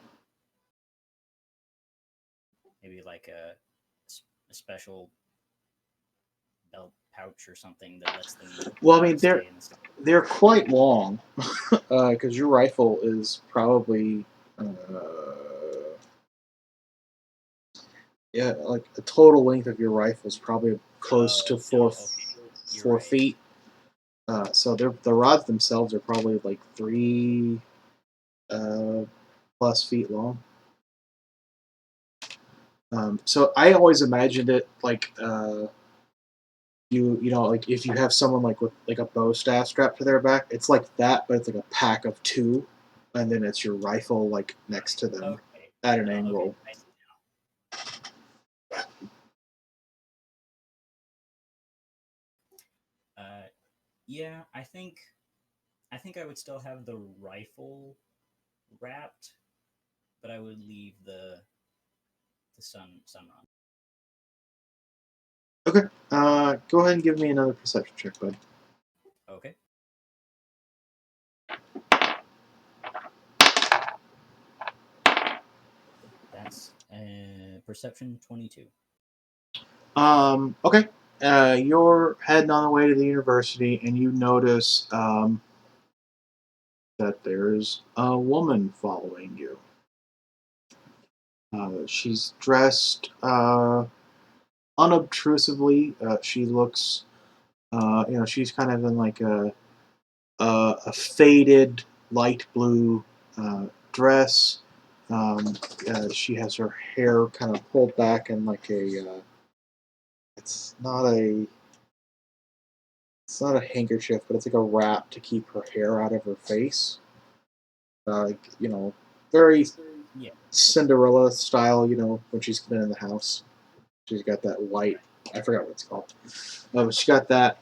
Maybe like a special belt pouch or something that lets them Well, I mean stay in the sun. they're quite long because your rifle is probably uh, yeah, like the total length of your rifle is probably close to Oh no, okay, you're four right. feet. So the rods themselves are probably like three uh, plus feet long. So I always imagined it like you know like if you have someone like with like a bow staff strapped to their back, it's like that, but it's like a pack of two, and then it's your rifle like next to them Okay, at an okay, angle. I see. Uh, yeah, I think I would still have the rifle wrapped, but I would leave the sunrun. Okay, go ahead and give me another perception check, bud. Okay, that's perception 22. Okay, you're heading on the way to the university, and you notice that there's a woman following you. She's dressed unobtrusively. She looks, she's kind of in like a faded light blue dress. Um, she has her hair kind of pulled back in like it's not a it's not a handkerchief, but it's like a wrap to keep her hair out of her face. Like very Yeah, Cinderella style. When she's been in the house, she's got that white. right. I forgot what it's called. She got that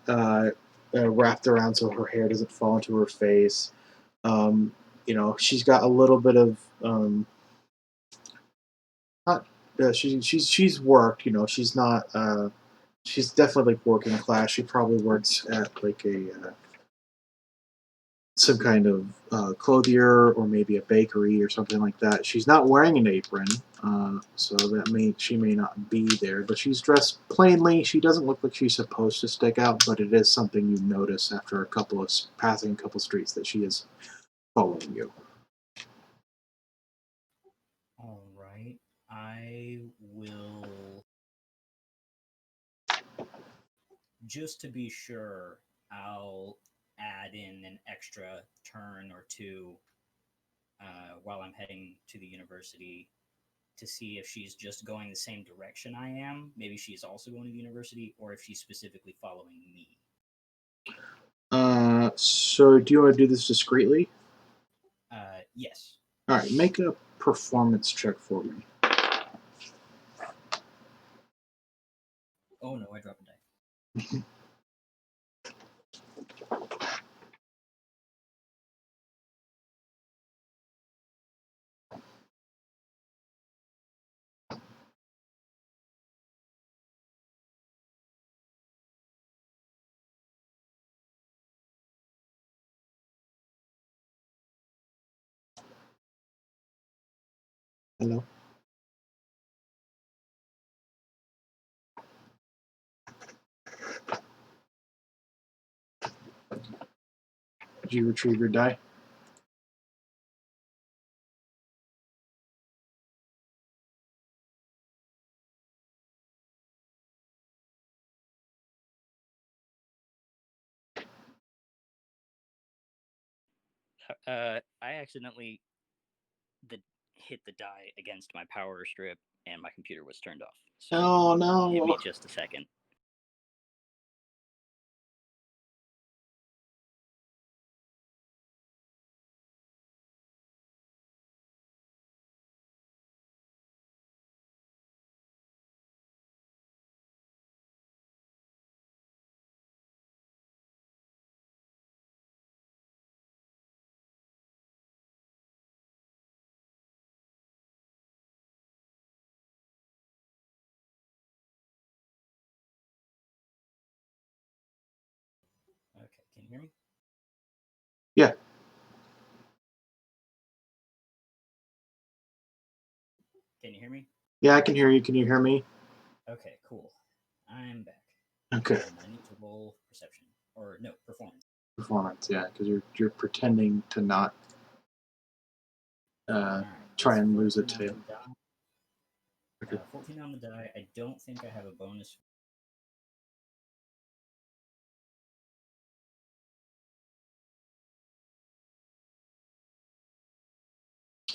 wrapped around so her hair doesn't fall into her face. She's got a little bit of not. She's worked. She's not. She's definitely like working class. She probably works at like some kind of clothier or maybe a bakery or something like that. She's not wearing an apron, so she may not be there. But she's dressed plainly. She doesn't look like she's supposed to stick out, but it is something you notice after passing a couple streets that she is following you. All right. I will, just to be sure, I'll add in an extra turn or two while I'm heading to the university to see if she's just going the same direction I am. Maybe she's also going to the university, or if she's specifically following me. So do you want to do this discreetly? Yes. All right, make a performance check for me. Oh no, I dropped a die. Hello. Did you retrieve your die? I accidentally the hit the die against my power strip, and my computer was turned off. So Oh give me no. just a second. Okay, can you hear me? Yeah. Can you hear me? Yeah, I can hear you. Can you hear me? Okay, cool. I'm back. Okay. I need to roll perception, or no, performance. Performance, yeah, because you're pretending to not All right, try that's and lose a 14 on tail. the die. Okay. 14 on the die. I don't think I have a bonus.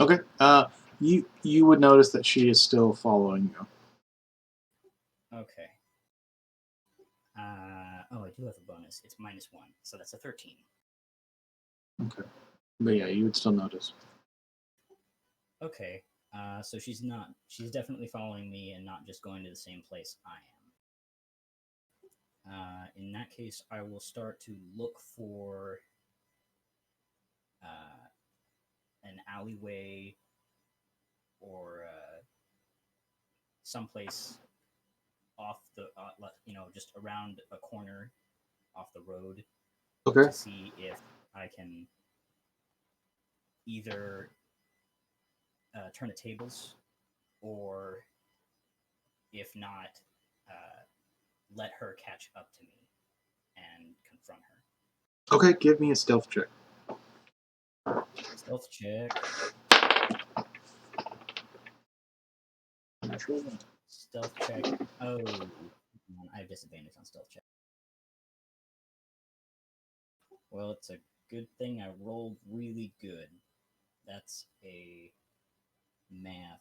Okay. You would notice that she is still following you. Okay. Oh, I do have a bonus. It's -1, so that's a 13. Okay. But yeah, you would still notice. Okay. So she's not. She's definitely following me and not just going to the same place I am. In that case, I will start to look for uh, an alleyway or someplace off the, just around a corner off the road Okay. to see if I can either turn the tables, or if not, uh, let her catch up to me and confront her. Okay, give me a stealth check. Stealth check. Stealth check. Oh, I have disadvantage on stealth check. Well, it's a good thing I rolled really good. That's a math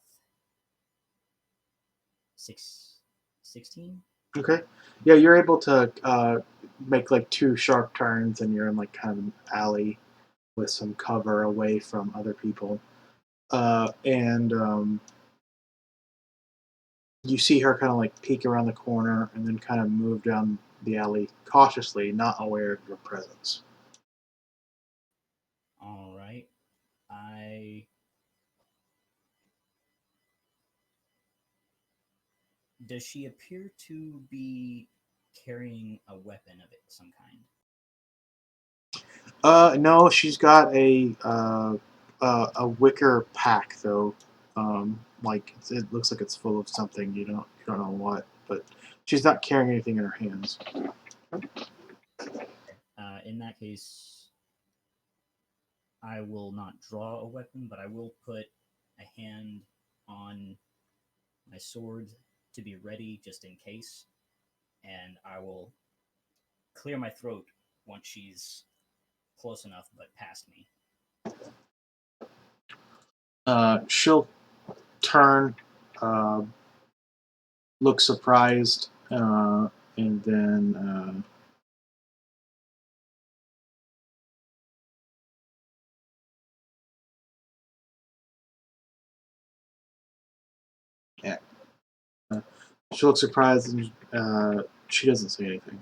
16. Okay. Yeah, you're able to make like two sharp turns, and you're in like kind of an alley with some cover away from other people. And you see her kind of like peek around the corner and then kind of move down the alley cautiously, not aware of your presence. All right. I Does she appear to be carrying a weapon of some kind? No, she's got a wicker pack though. Like it looks like it's full of something. You don't know what, but she's not carrying anything in her hands. In that case, I will not draw a weapon, but I will put a hand on my sword to be ready just in case, and I will clear my throat once she's close enough but past me. She'll turn, uh, look surprised, and then yeah, uh, she looks surprised and she doesn't say anything.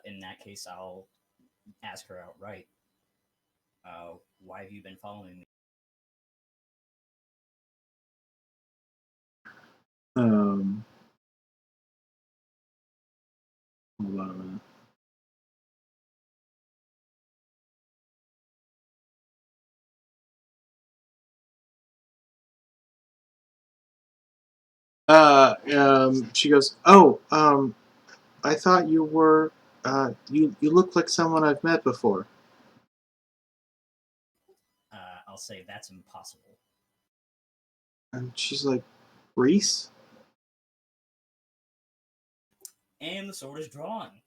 In that case, I'll ask her outright, why have you been following me? Um, Hold on a minute. She goes, "Oh, I thought you were. You look like someone I've met before." I'll say that's impossible. And she's like, "Reese." And the sword is drawn.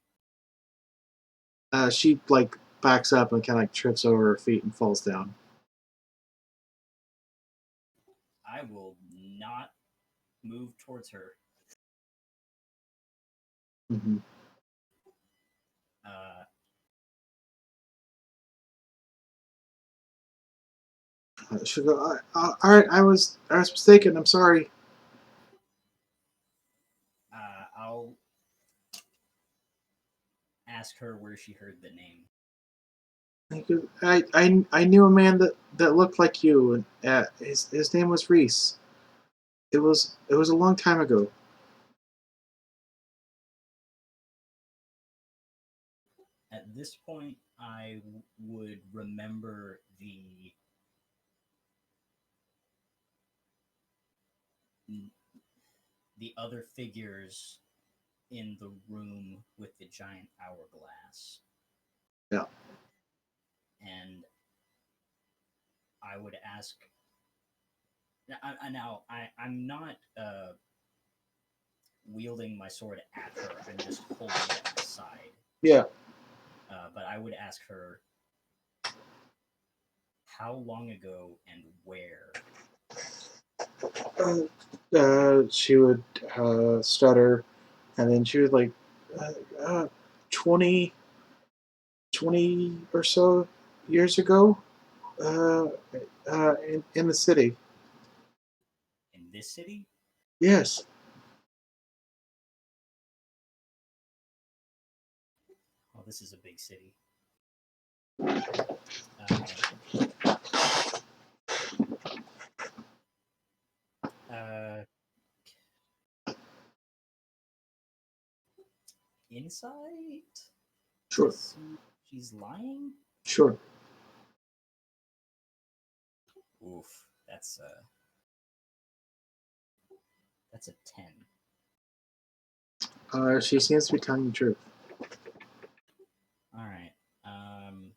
She like backs up and kind of like trips over her feet and falls down. I will not move towards her. Mm-hmm. Uh, She'll go, "All right, I was mistaken. I'm sorry." I'll ask her where she heard the name. He goes, I knew a man that looked like you, and his name was Reese. It was a long time ago. At this point, I would remember the other figures in the room with the giant hourglass, Yeah. and I would ask. I'm not wielding my sword at her. I'm just holding it at my side. Yeah. But I would ask her how long ago and where. She would stutter, and then she would like, uh, uh, 20, 20 or so years ago, uh, in the city. In this city? Yes. Oh, this is a big city. Uh, uh, Insight to Sure. see if she's lying. Sure. Oof, that's a 10. She seems to be telling the truth. All right. Um,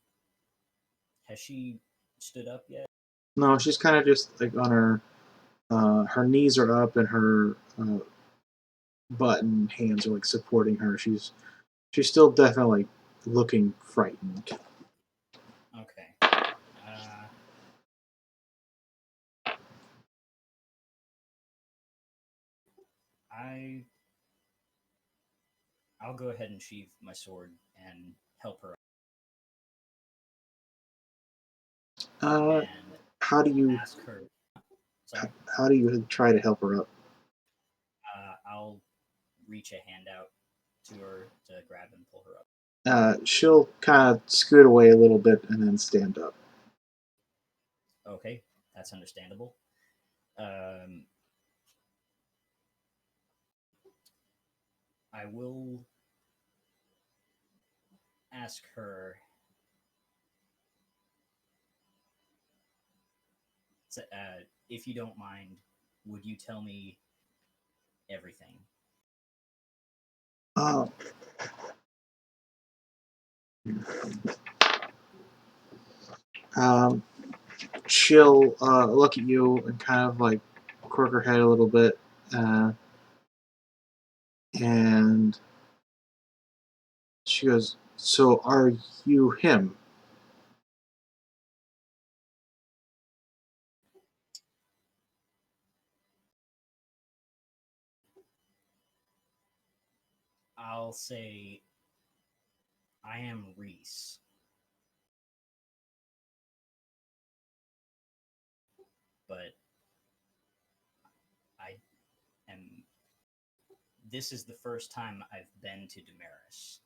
has she stood up yet? No, she's kind of just like on her knees are up and her butt and hands are like supporting her. She's still definitely looking frightened. Okay. Uh, I I'll go ahead and sheath my sword and help her Uh, and how do you ask her. Sorry. how do you try to help her up? I'll reach a hand out to her to grab and pull her up. She'll kind of scoot away a little bit and then stand up. Okay, that's understandable. Um, I will ask her if you don't mind, would you tell me everything? Uh, um, she'll look at you and kind of like quirk her head a little bit, uh, and she goes, "So are you him?" I'll say I am Rhys, but I am. This is the first time I've been to Damaris.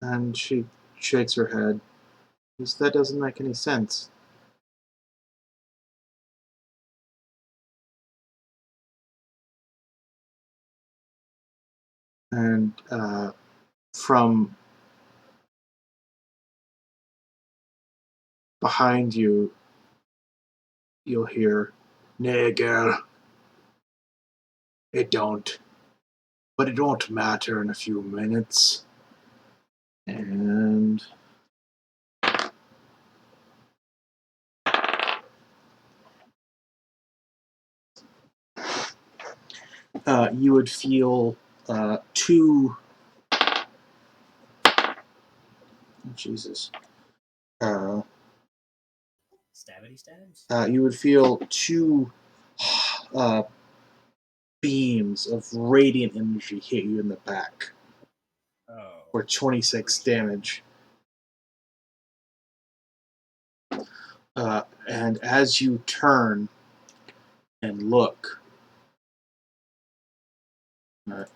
And she shakes her head. Because that doesn't make any sense. And from behind you, you'll hear, "Nay, girl, it don't. But it won't matter in a few minutes." And you would feel two. Jesus. Uh, Stabby stabs? you would feel two uh, beams of radiant energy hit you in the back Oh, for 26 for sure. damage. And as you turn and look,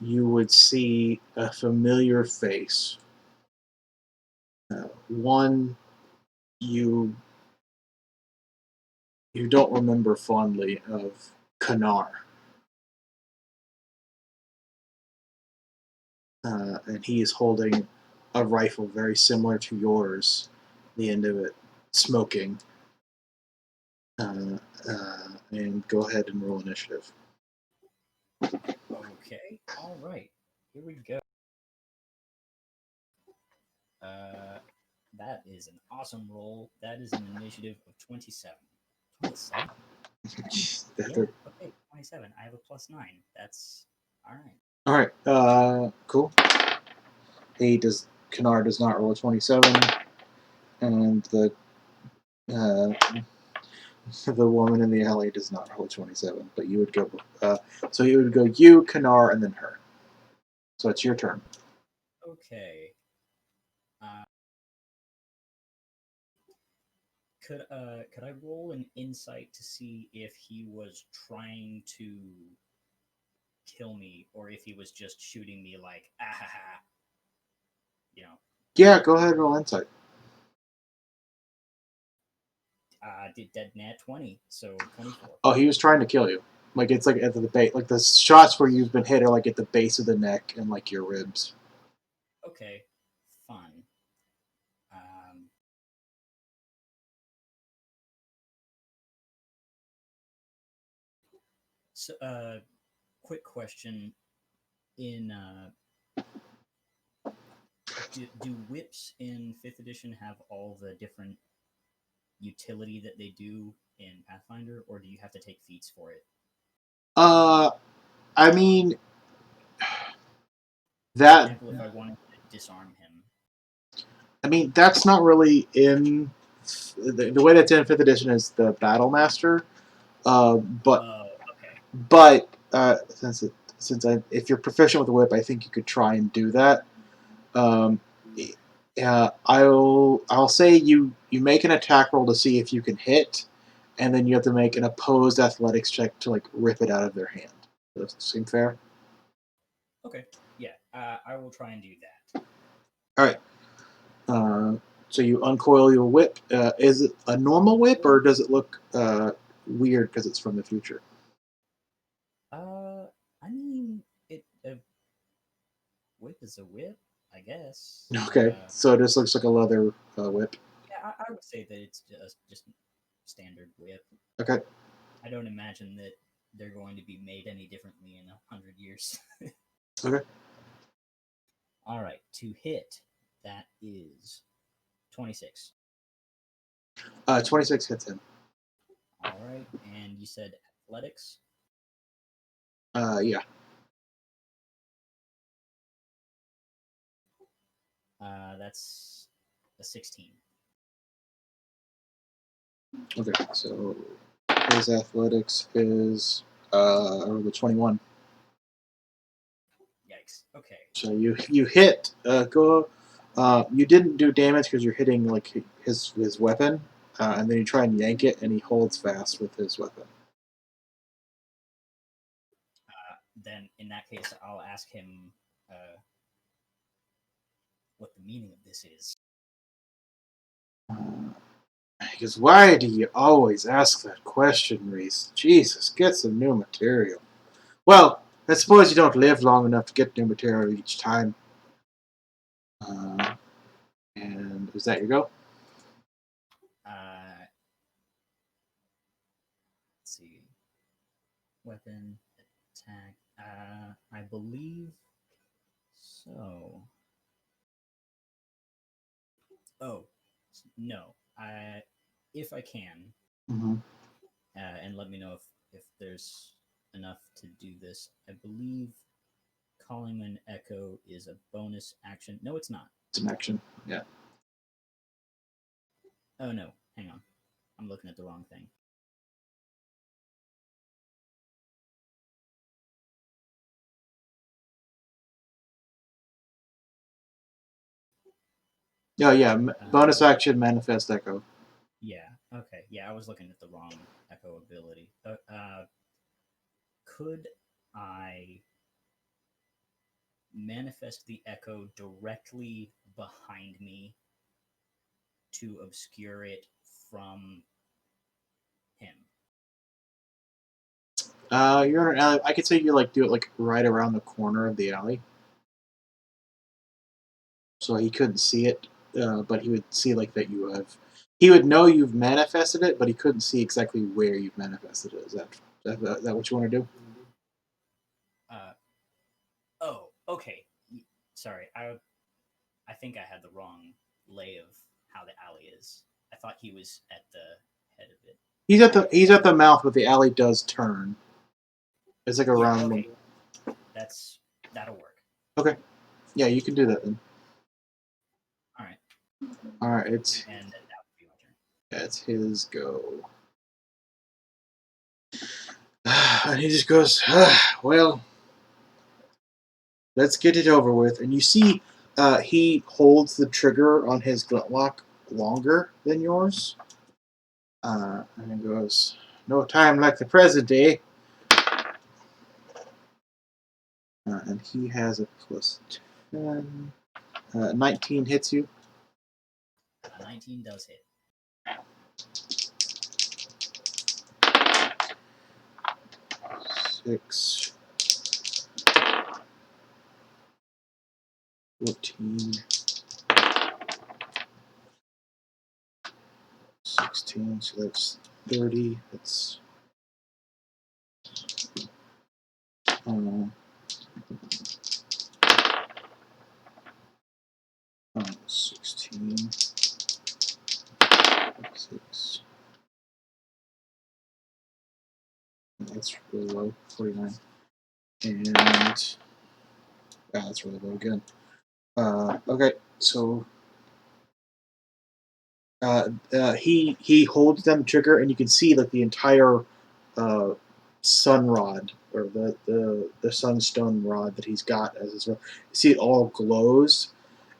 you would see a familiar face. One you don't remember fondly of Kanar. And he is holding a rifle very similar to yours, the end of it smoking. And go ahead and roll initiative. Okay, all right. Here we go. Uh, that is an awesome roll. That is an initiative of 27. 27? Yeah, okay, 27. I have a plus 9. That's all right. All right, cool. He does. Kanar does not roll a 27, and uh, the woman in the alley does not roll a 27. But you would go. So you would go you, Kanar, and then her. So it's your turn. Okay. Uh, could I roll an insight to see if he was trying to kill me or if he was just shooting me like ah ha ha, you know? Yeah, go ahead and roll insight. Did dead nat 20, so 24. Oh, he was trying to kill you. Like it's like at the base, like the shots where you've been hit are like at the base of the neck and like your ribs. Okay, fun. Um, so, quick question: in do whips in fifth edition have all the different utility that they do in Pathfinder, or do you have to take feats for it? Uh, I mean For that. example, if I wanted to disarm him. I mean that's not really in the way that's in fifth edition is the battle master. Uh, but Okay. but if you're proficient with the whip, I think you could try and do that. Um, I'll say you make an attack roll to see if you can hit, and then you have to make an opposed athletics check to like rip it out of their hand. Does that seem fair? Okay. Yeah, I will try and do that. All right. So you uncoil your whip. Is it a normal whip, or does it look weird because it's from the future? I whip is a whip, I guess. Okay, so this looks like a leather whip. Yeah, I would say that it's just standard whip. Okay. I don't imagine that they're going to be made any differently in 100 years. Okay. All right, to hit, that is 26. 26 hits him. All right, and you said athletics. Yeah. That's a 16. Okay, so his athletics is the 21. Yikes. Okay. So you hit go. You didn't do damage because you're hitting like his weapon, and then you try and yank it, and he holds fast with his weapon. Then in that case, I'll ask him what the meaning of this is. He goes, "Why do you always ask that question, Rhys? Jesus, get some new material." Well, I suppose you don't live long enough to get new material each time. Uh, and is that your go? Let's see. Weapon, attack. I believe so. Oh, no. If I can, Mm-hmm. and let me know if there's enough to do this. I believe calling an echo is a bonus action. No, it's not. It's an action. Yeah. Oh no, hang on. I'm looking at the wrong thing. Oh yeah. Bonus Uh, action, manifest echo. yeah. Okay. Yeah, I was looking at the wrong echo ability. Could I manifest the echo directly behind me to obscure it from him? You're in an alley. I could say you like do it like right around the corner of the alley, so he couldn't see it, but he would see like that you have. He would know you've manifested it, but he couldn't see exactly where you've manifested it. Is that what you want to do? Uh, oh, okay. Sorry, I think I had the wrong lay of how the alley is. I thought he was at the head of it. He's at the mouth, but the alley does turn. It's like a Yeah. round. Okay. That'll work. Okay, yeah, you can do that then. All right. All right, it's And then that would be my turn. it's his go, and he just goes, "Well, let's get it over with." And you see, he holds the trigger on his glintlock longer than yours, and he goes, "No time like the present, eh?" And he has a plus 10. 19 hits you. 19 does hit. 6, 14, 16, so that's 30. That's um, 16, 6. That's really low, 49. And that's really low again. Okay, so he holds down the trigger, and you can see like the entire uh, sun rod or the sunstone rod that he's got as his. You see it all glows,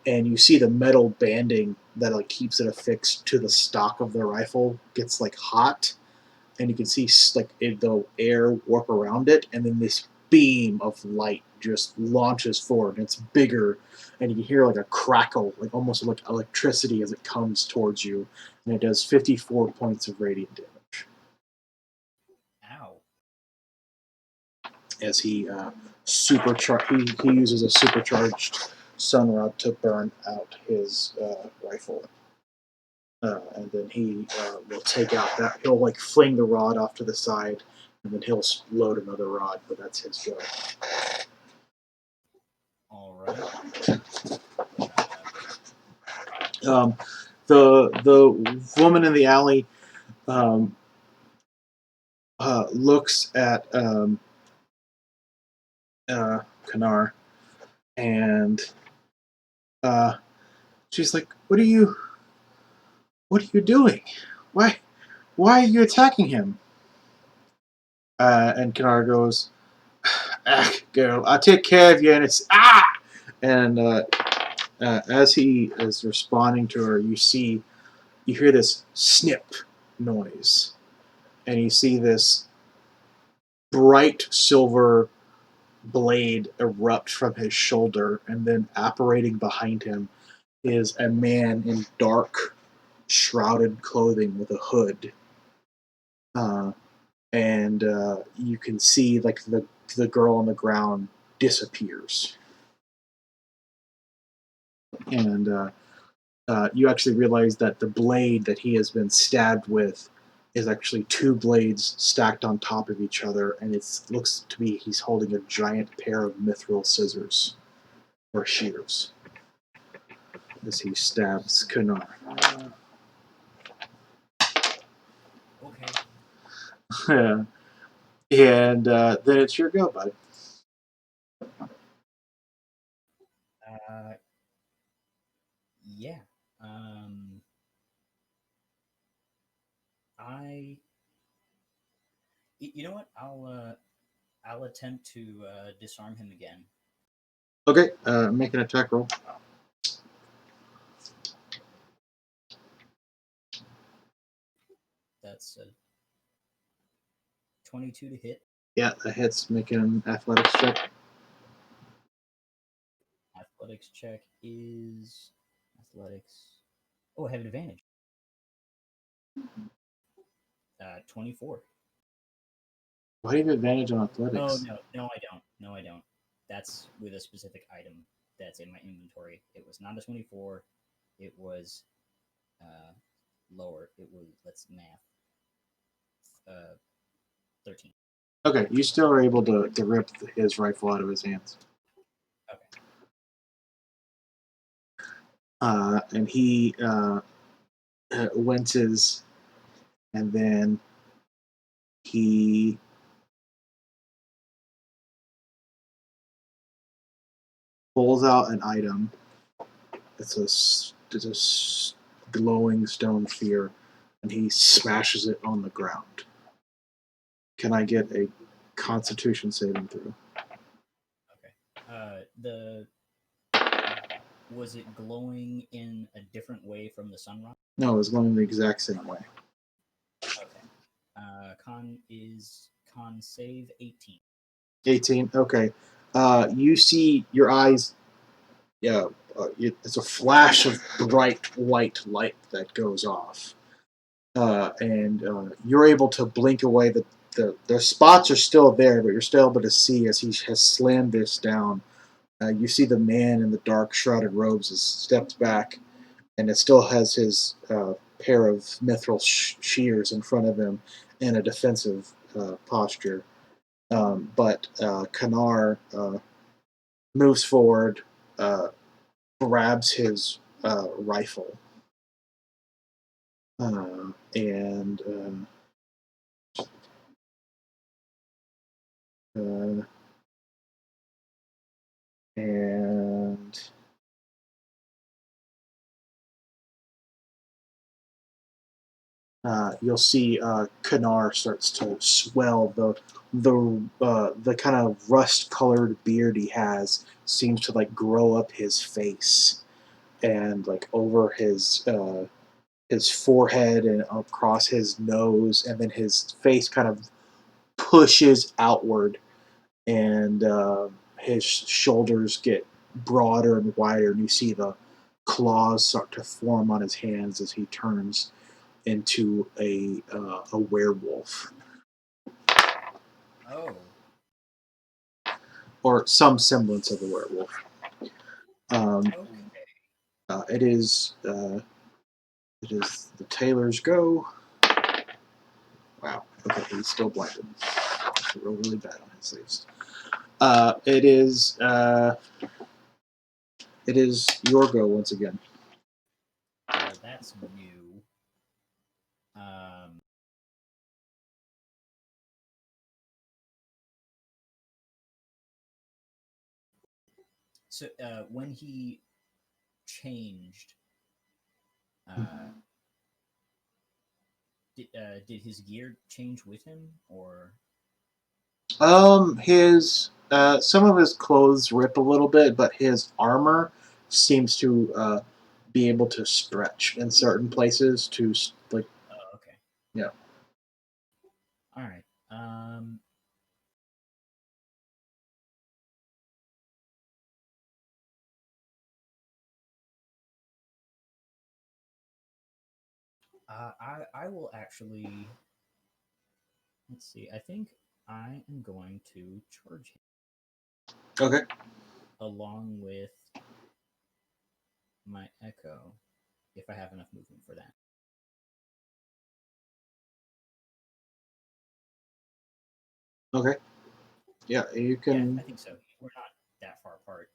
and you see the metal banding that like keeps it affixed to the stock of the rifle gets like hot, and you can see like the air warp around it, and then this beam of light just launches forward, and it's bigger, and you can hear like a crackle, like almost like electricity as it comes towards you, and it does 54 points of radiant damage. Ow. as he he uses a supercharged sun rod to burn out his rifle. And then he will take out that he'll like fling the rod off to the side, and then he'll load another rod. But that's his go. All right. Um, the woman in the alley um, looks at Kanar, and she's like, What are you doing? Why why are you attacking him?" And Kanar goes, "Ah, girl, I'll take care of you." And it's ah. And as he is responding to her, you hear this snip noise, and you see this bright silver blade erupt from his shoulder, and then apparating behind him is a man in dark, shrouded clothing with a hood. Uh, and you can see like the girl on the ground disappears, and you actually realize that the blade that he has been stabbed with is actually two blades stacked on top of each other, and it looks to be he's holding a giant pair of mithril scissors or shears as he stabs Kunar. Okay. And then it's your go, bud. Uh, yeah. Um, I. You know what? I'll attempt to disarm him again. Okay, make an attack roll. That's a 22 to hit. Yeah, that hits. Make an athletics check. Athletics check is athletics. Oh, I have an advantage. 24. Why do you have advantage on Oh athletics? no, no, I don't. No, I don't. That's with a specific item that's in my inventory. It was not a 24. It was uh, lower. It was let's math. 13. Okay, you still are able to rip his rifle out of his hands. Okay. And he winces, and then he pulls out an item. It's a glowing stone sphere, and he smashes it on the ground. Can I get a Constitution saving throw? Okay. The was it glowing in a different way from the sunrise? No, it's going the exact same way. Okay. Con save 18. 18. Okay. You see your eyes. Yeah, it's a flash of bright white light that goes off, and you're able to blink away the spots are still there, but you're still able to see as he has slammed this down. You see the man in the dark shrouded robes has stepped back, and it still has his pair of mithril shears in front of him in a defensive posture. But Kanar moves forward, uh, grabs his rifle, and uh, and you'll see Kanar starts to swell. The kind of rust colored beard he has seems to like grow up his face and like over his forehead and across his nose, and then his face kind of pushes outward, and his shoulders get broader and wider, and you see the claws start to form on his hands as he turns into a werewolf. Oh. or some semblance of a werewolf. Um, Okay. it is the tailor's go. Wow. Okay, he's still blinded. He rolled really bad on his sleeves. It is your go once again. Well, that's new. Um, so when he changed, uh, did his gear change with him, or His some of his clothes rip a little bit, but his armor seems to be able to stretch in certain places to like oh, okay, yeah. all right. I will actually let's see. I think I am going to charge him Okay. along with my echo if I have enough movement for that. Okay. Yeah, you Yeah, can. I think so. We're not that far apart,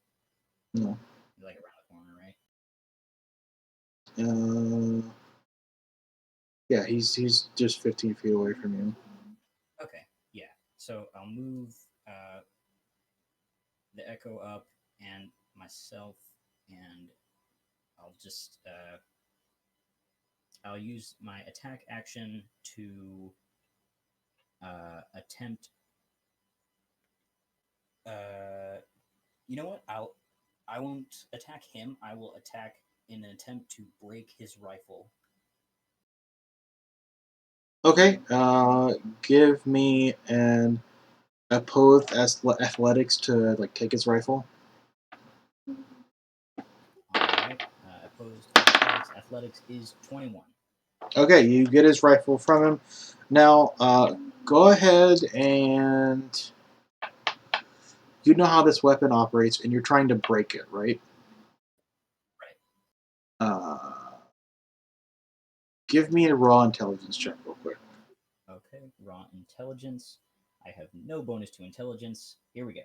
No. like around the corner, right? Uh, yeah, he's just 15 feet away from you. Okay, yeah. So I'll move the echo up and myself, and I'll just I'll use my attack action to attempt. Uh, you know what? I won't attack him. I will attack in an attempt to break his rifle. Okay. Give me an opposed athletics to like take his rifle. All right. Opposed athletics. Athletics is 21. Okay, you get his rifle from him. Now, go ahead and you know how this weapon operates, and you're trying to break it, right? Right. Uh, give me a raw intelligence check, real quick. Okay. Raw intelligence. I have no bonus to intelligence. Here we go.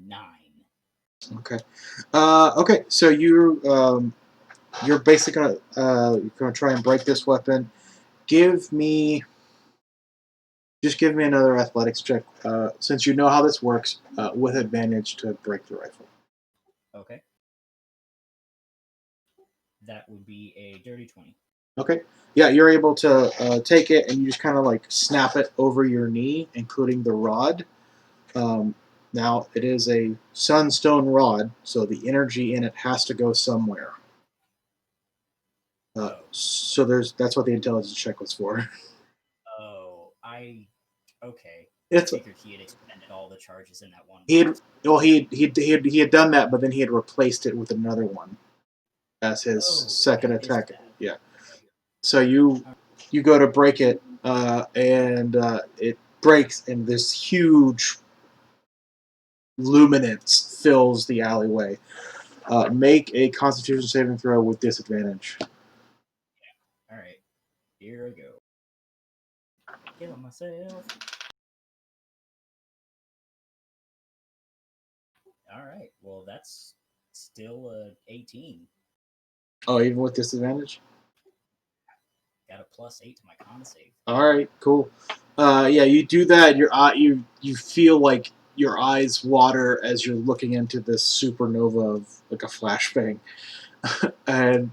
9. Okay. Okay. So you're basically you're gonna try and break this weapon. Give me just give me another athletics check, since you know how this works, with advantage to break the rifle. Okay. That would be a dirty 20. Okay. Yeah, you're able to take it and you just kind of like snap it over your knee, including the rod. Um, now it is a sunstone rod, so the energy in it has to go somewhere. Oh. So there's that's what the intelligence check was for. Oh. Okay. I It's figured he had expended all the charges in that one he round. had well he had done that, but then he had replaced it with another one as his Oh, second I missed attack. that. Yeah. Okay. So you go to break it, and it breaks, and this huge luminance fills the alleyway. Make a Constitution saving throw with disadvantage. All right. Here I go. Killing myself. All right. Well, that's still a 18. Oh, even with disadvantage. Got a +8 to my con save. All right, cool. Yeah, you do that. Your eye, you feel like your eyes water as you're looking into this supernova of like a flashbang, and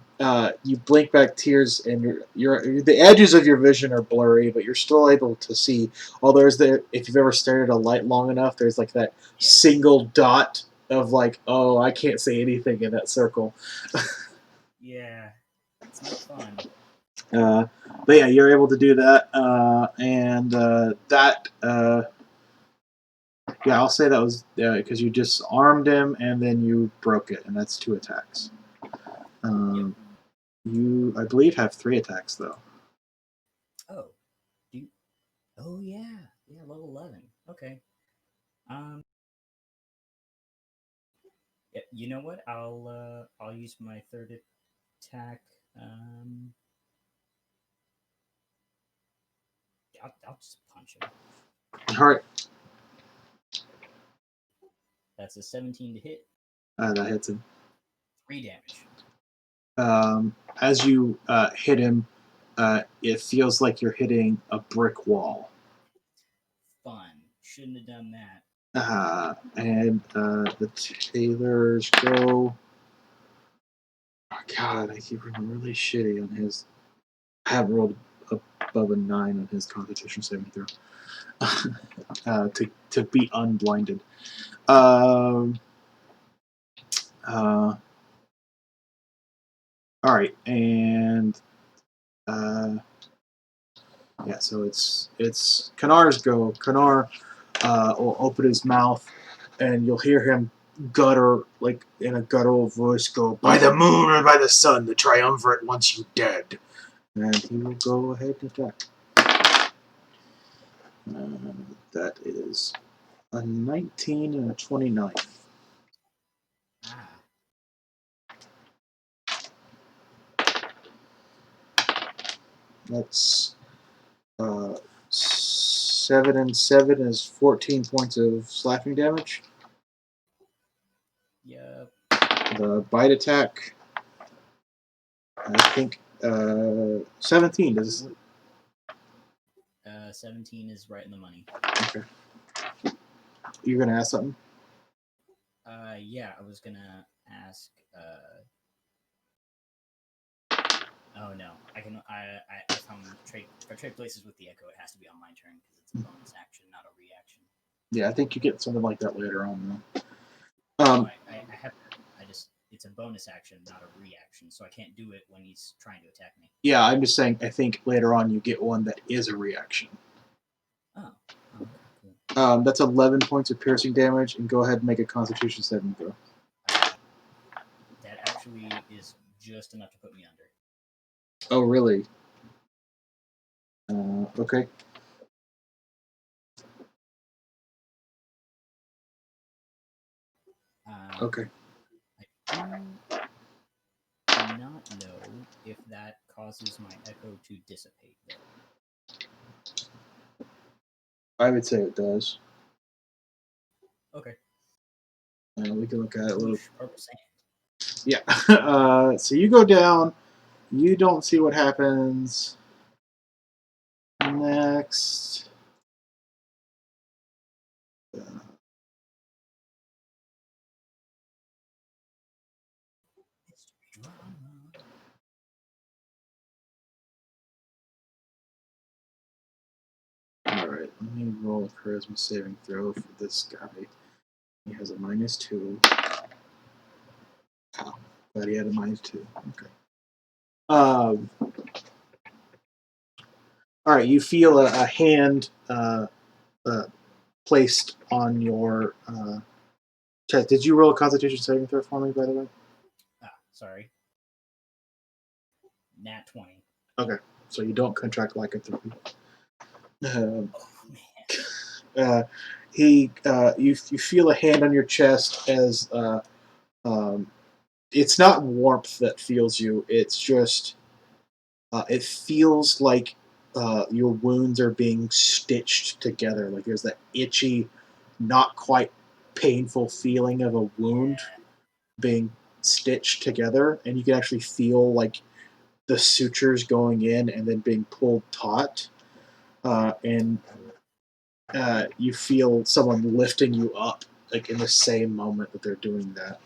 you blink back tears, and the edges of your vision are blurry, but you're still able to see. Although if you've ever stared at a light long enough, there's like that Yeah. single dot of like, oh, I can't say anything in that circle. Yeah. It's no fun. Uh, but yeah, you're able to do that, and that yeah, I'll say that was because you just armed him and then you broke it, and that's 2 attacks. Yep. Um, you, I believe, have 3 attacks though. Oh. Do you... Oh yeah. Yeah. Level 11. Okay. Um. Yeah, you know what? I'll use my third attack. Um. I'll just punch him. All right, That's a 17 to hit. that hits him. 3 damage. As you hit him, it feels like you're hitting a brick wall. Fun. Shouldn't have done that. And the tailors go. Oh, God, I keep rolling really shitty on his. I haven't rolled above a 9 on his Constitution saving throw to be unblinded. Um, all right, and yeah, so it's Kanar's go. Kanar will open his mouth, and you'll hear him gutter like in a guttural voice go, "By the moon or by the sun, the triumvirate wants you dead." And he will go ahead and attack. That is a 19 and a 29. Ah. That's 7 and 7 is 14 points of slashing damage. Yep. The bite attack, I think 17. Does 17 is right in the money. okay? You're gonna ask something? Yeah, I was gonna ask. Oh no, I can. If if I trade places with the echo, it has to be on my turn because it's a bonus action, not a reaction. Yeah, I think you get something like that later on. Though. No, I have. I just it's a bonus action, not a reaction, so I can't do it when he's trying to attack me. Yeah, I'm just saying. I think later on you get one that is a reaction. Oh, okay, cool. That's 11 points of piercing damage, and go ahead and make a Constitution saving throw. That actually is just enough to put me under. Oh, really? Okay. Okay. I do not know if that causes my echo to dissipate, though. I would say it does. Okay. We can look at it a little. Purple sand. Yeah. So you go down. You don't see what happens next. All right. Let me roll a charisma saving throw for this guy. He has a -2. Oh, but he had a -2. Okay. All right. You feel a hand placed on your chest. Did you roll a Constitution saving throw for me, by the way? Sorry. Nat 20. Okay. So you don't contract lycanthropy. Oh man. You feel a hand on your chest as um, it's not warmth that feels you. It's just it feels like your wounds are being stitched together. Like there's that itchy, not quite painful feeling of a wound being stitched together, and you can actually feel like the sutures going in and then being pulled taut. And you feel someone lifting you up, like in the same moment that they're doing that.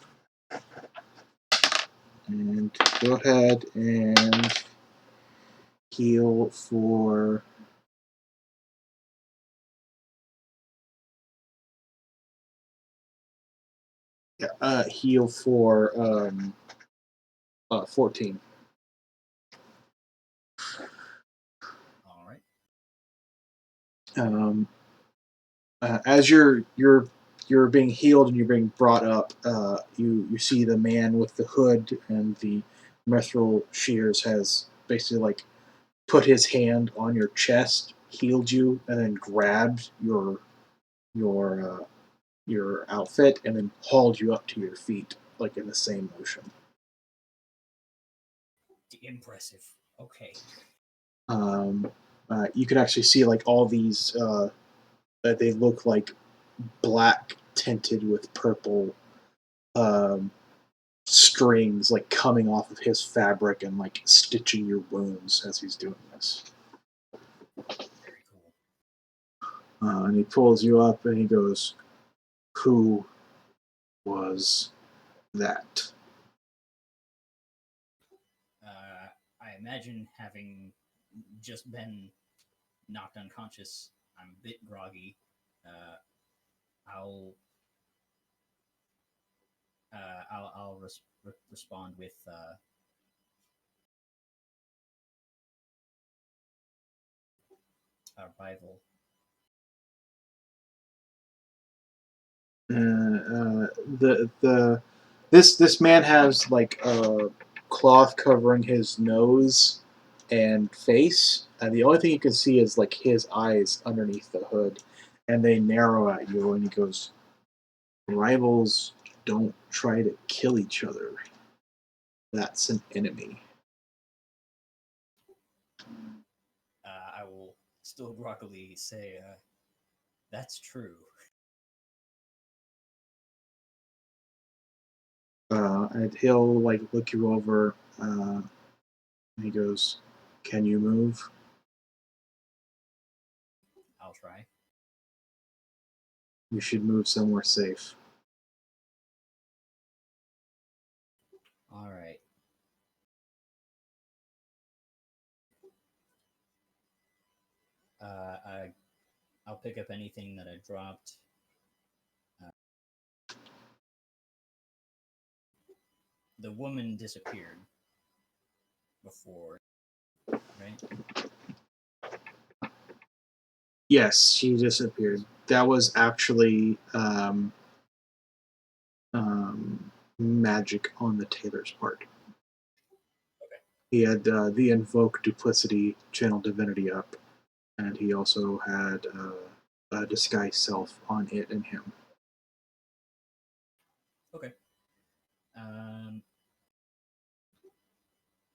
And go ahead and heal for. Yeah, heal for 14. All right. Um, as you're being healed and you're being brought up, you see the man with the hood and the mithril shears has basically like put his hand on your chest, healed you, and then grabbed your your your outfit and then hauled you up to your feet, like in the same motion. Impressive. Okay. Um, you can actually see like all these. They look like black tinted with purple um, strings, like coming off of his fabric and like stitching your wounds as he's doing this. Very cool. And he pulls you up and he goes, "Who was that?" I imagine having just been knocked unconscious, I'm a bit groggy. Uh, I'll respond with arrival. The this man has like a cloth covering his nose and face, and the only thing you can see is like his eyes underneath the hood, and they narrow at you. And he goes, "Rivals don't try to kill each other. That's an enemy." I will still groggily say, "That's true." And he'll like look you over. And he goes, "Can you move? I'll try. You should move somewhere safe." All right. I'll pick up anything that I dropped. Uh, the woman disappeared before, right? Yes, she disappeared. That was actually magic on the tailor's part. Okay. He had the invoke duplicity channel divinity up, and he also had a disguise self on it and him. Okay. Um.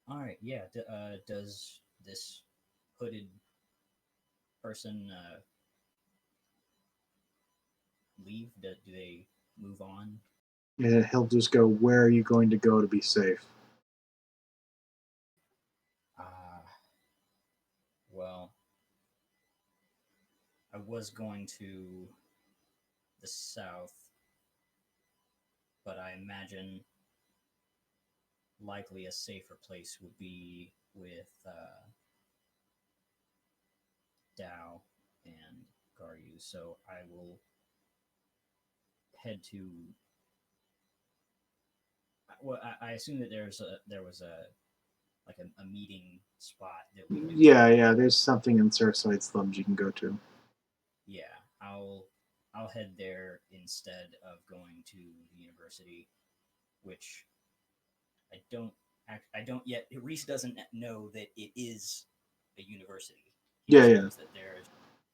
All right. Yeah. Does this hooded person leave? Do they move on? And he'll just go, "Where are you going to go to be safe?" Uh, well, I was going to the south, but I imagine likely a safer place would be with Dow and Garyu. So I will head to. Well, I assume that there was a like a meeting spot that we went to. Yeah, yeah. There's something in Surfside Slums you can go to. Yeah, I'll head there instead of going to the university, which I don't yet. Rhys doesn't know that it is a university. He Yeah, just yeah, knows that there's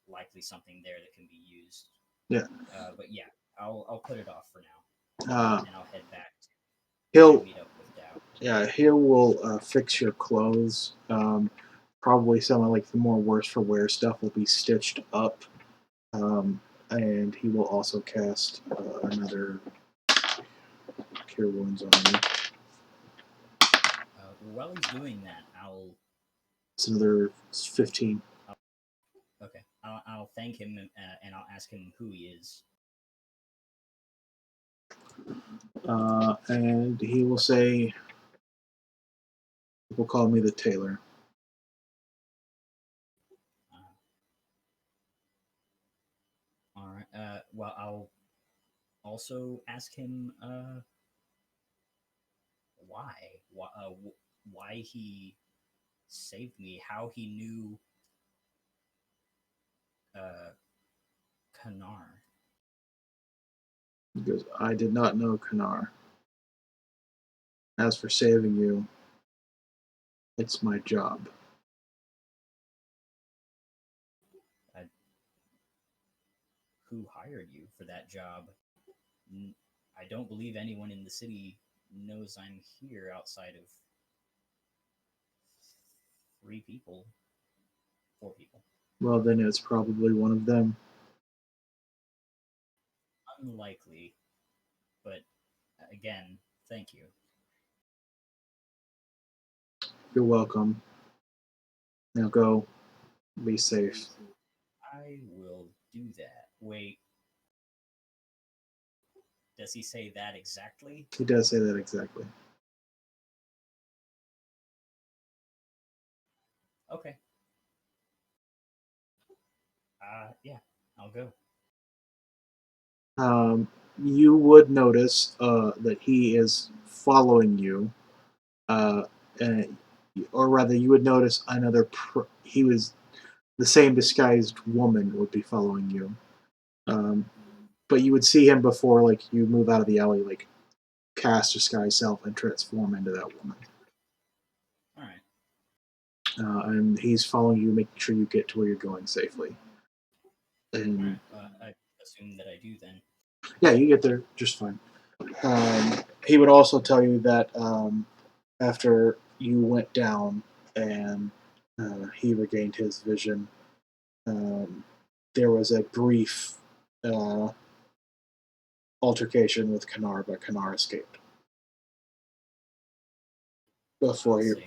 likely something there that can be used. yeah. But yeah, I'll put it off for now, Uh, and I'll head back to try and he'll meet up with Dow. Yeah, he will fix your clothes. Probably some of like the more worse for wear stuff will be stitched up, and he will also cast another cure wounds on you. While he's doing that, It's another 15, I'll okay, I'll thank him and I'll ask him who he is. and he will say, "People call me the tailor." Uh, all right. Well, I'll also ask him why why he saved me, how he knew uh, Kanar. He goes, "I did not know Kanar. As for saving you, it's my job." Uh, who hired you for that job. I don't believe anyone in the city knows I'm here outside of three people, four people. Well, then it's probably one of them. Unlikely, but again, thank you. You're welcome. Now go. Be safe. I will do that. Wait, does he say that exactly? He does say that exactly. Okay. Yeah, I'll go. You would notice that he is following you, uh, and, or rather, you would notice he was the same disguised woman would be following you. Um, but you would see him before, like you move out of the alley, like cast disguise self and transform into that woman. All right. And he's following you, making sure you get to where you're going safely. All And right. I assume that I do then. yeah, you get there just fine. He would also tell you that after you went down and he regained his vision, um, there was a brief uh, altercation with Kanar, but Kanar escaped I'll before he. say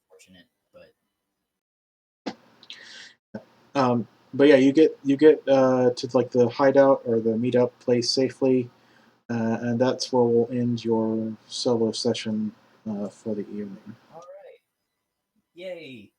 fortunate, but But yeah, you get to like the hideout or the meetup place safely, and that's where we'll end your solo session for the evening. all right. Yay!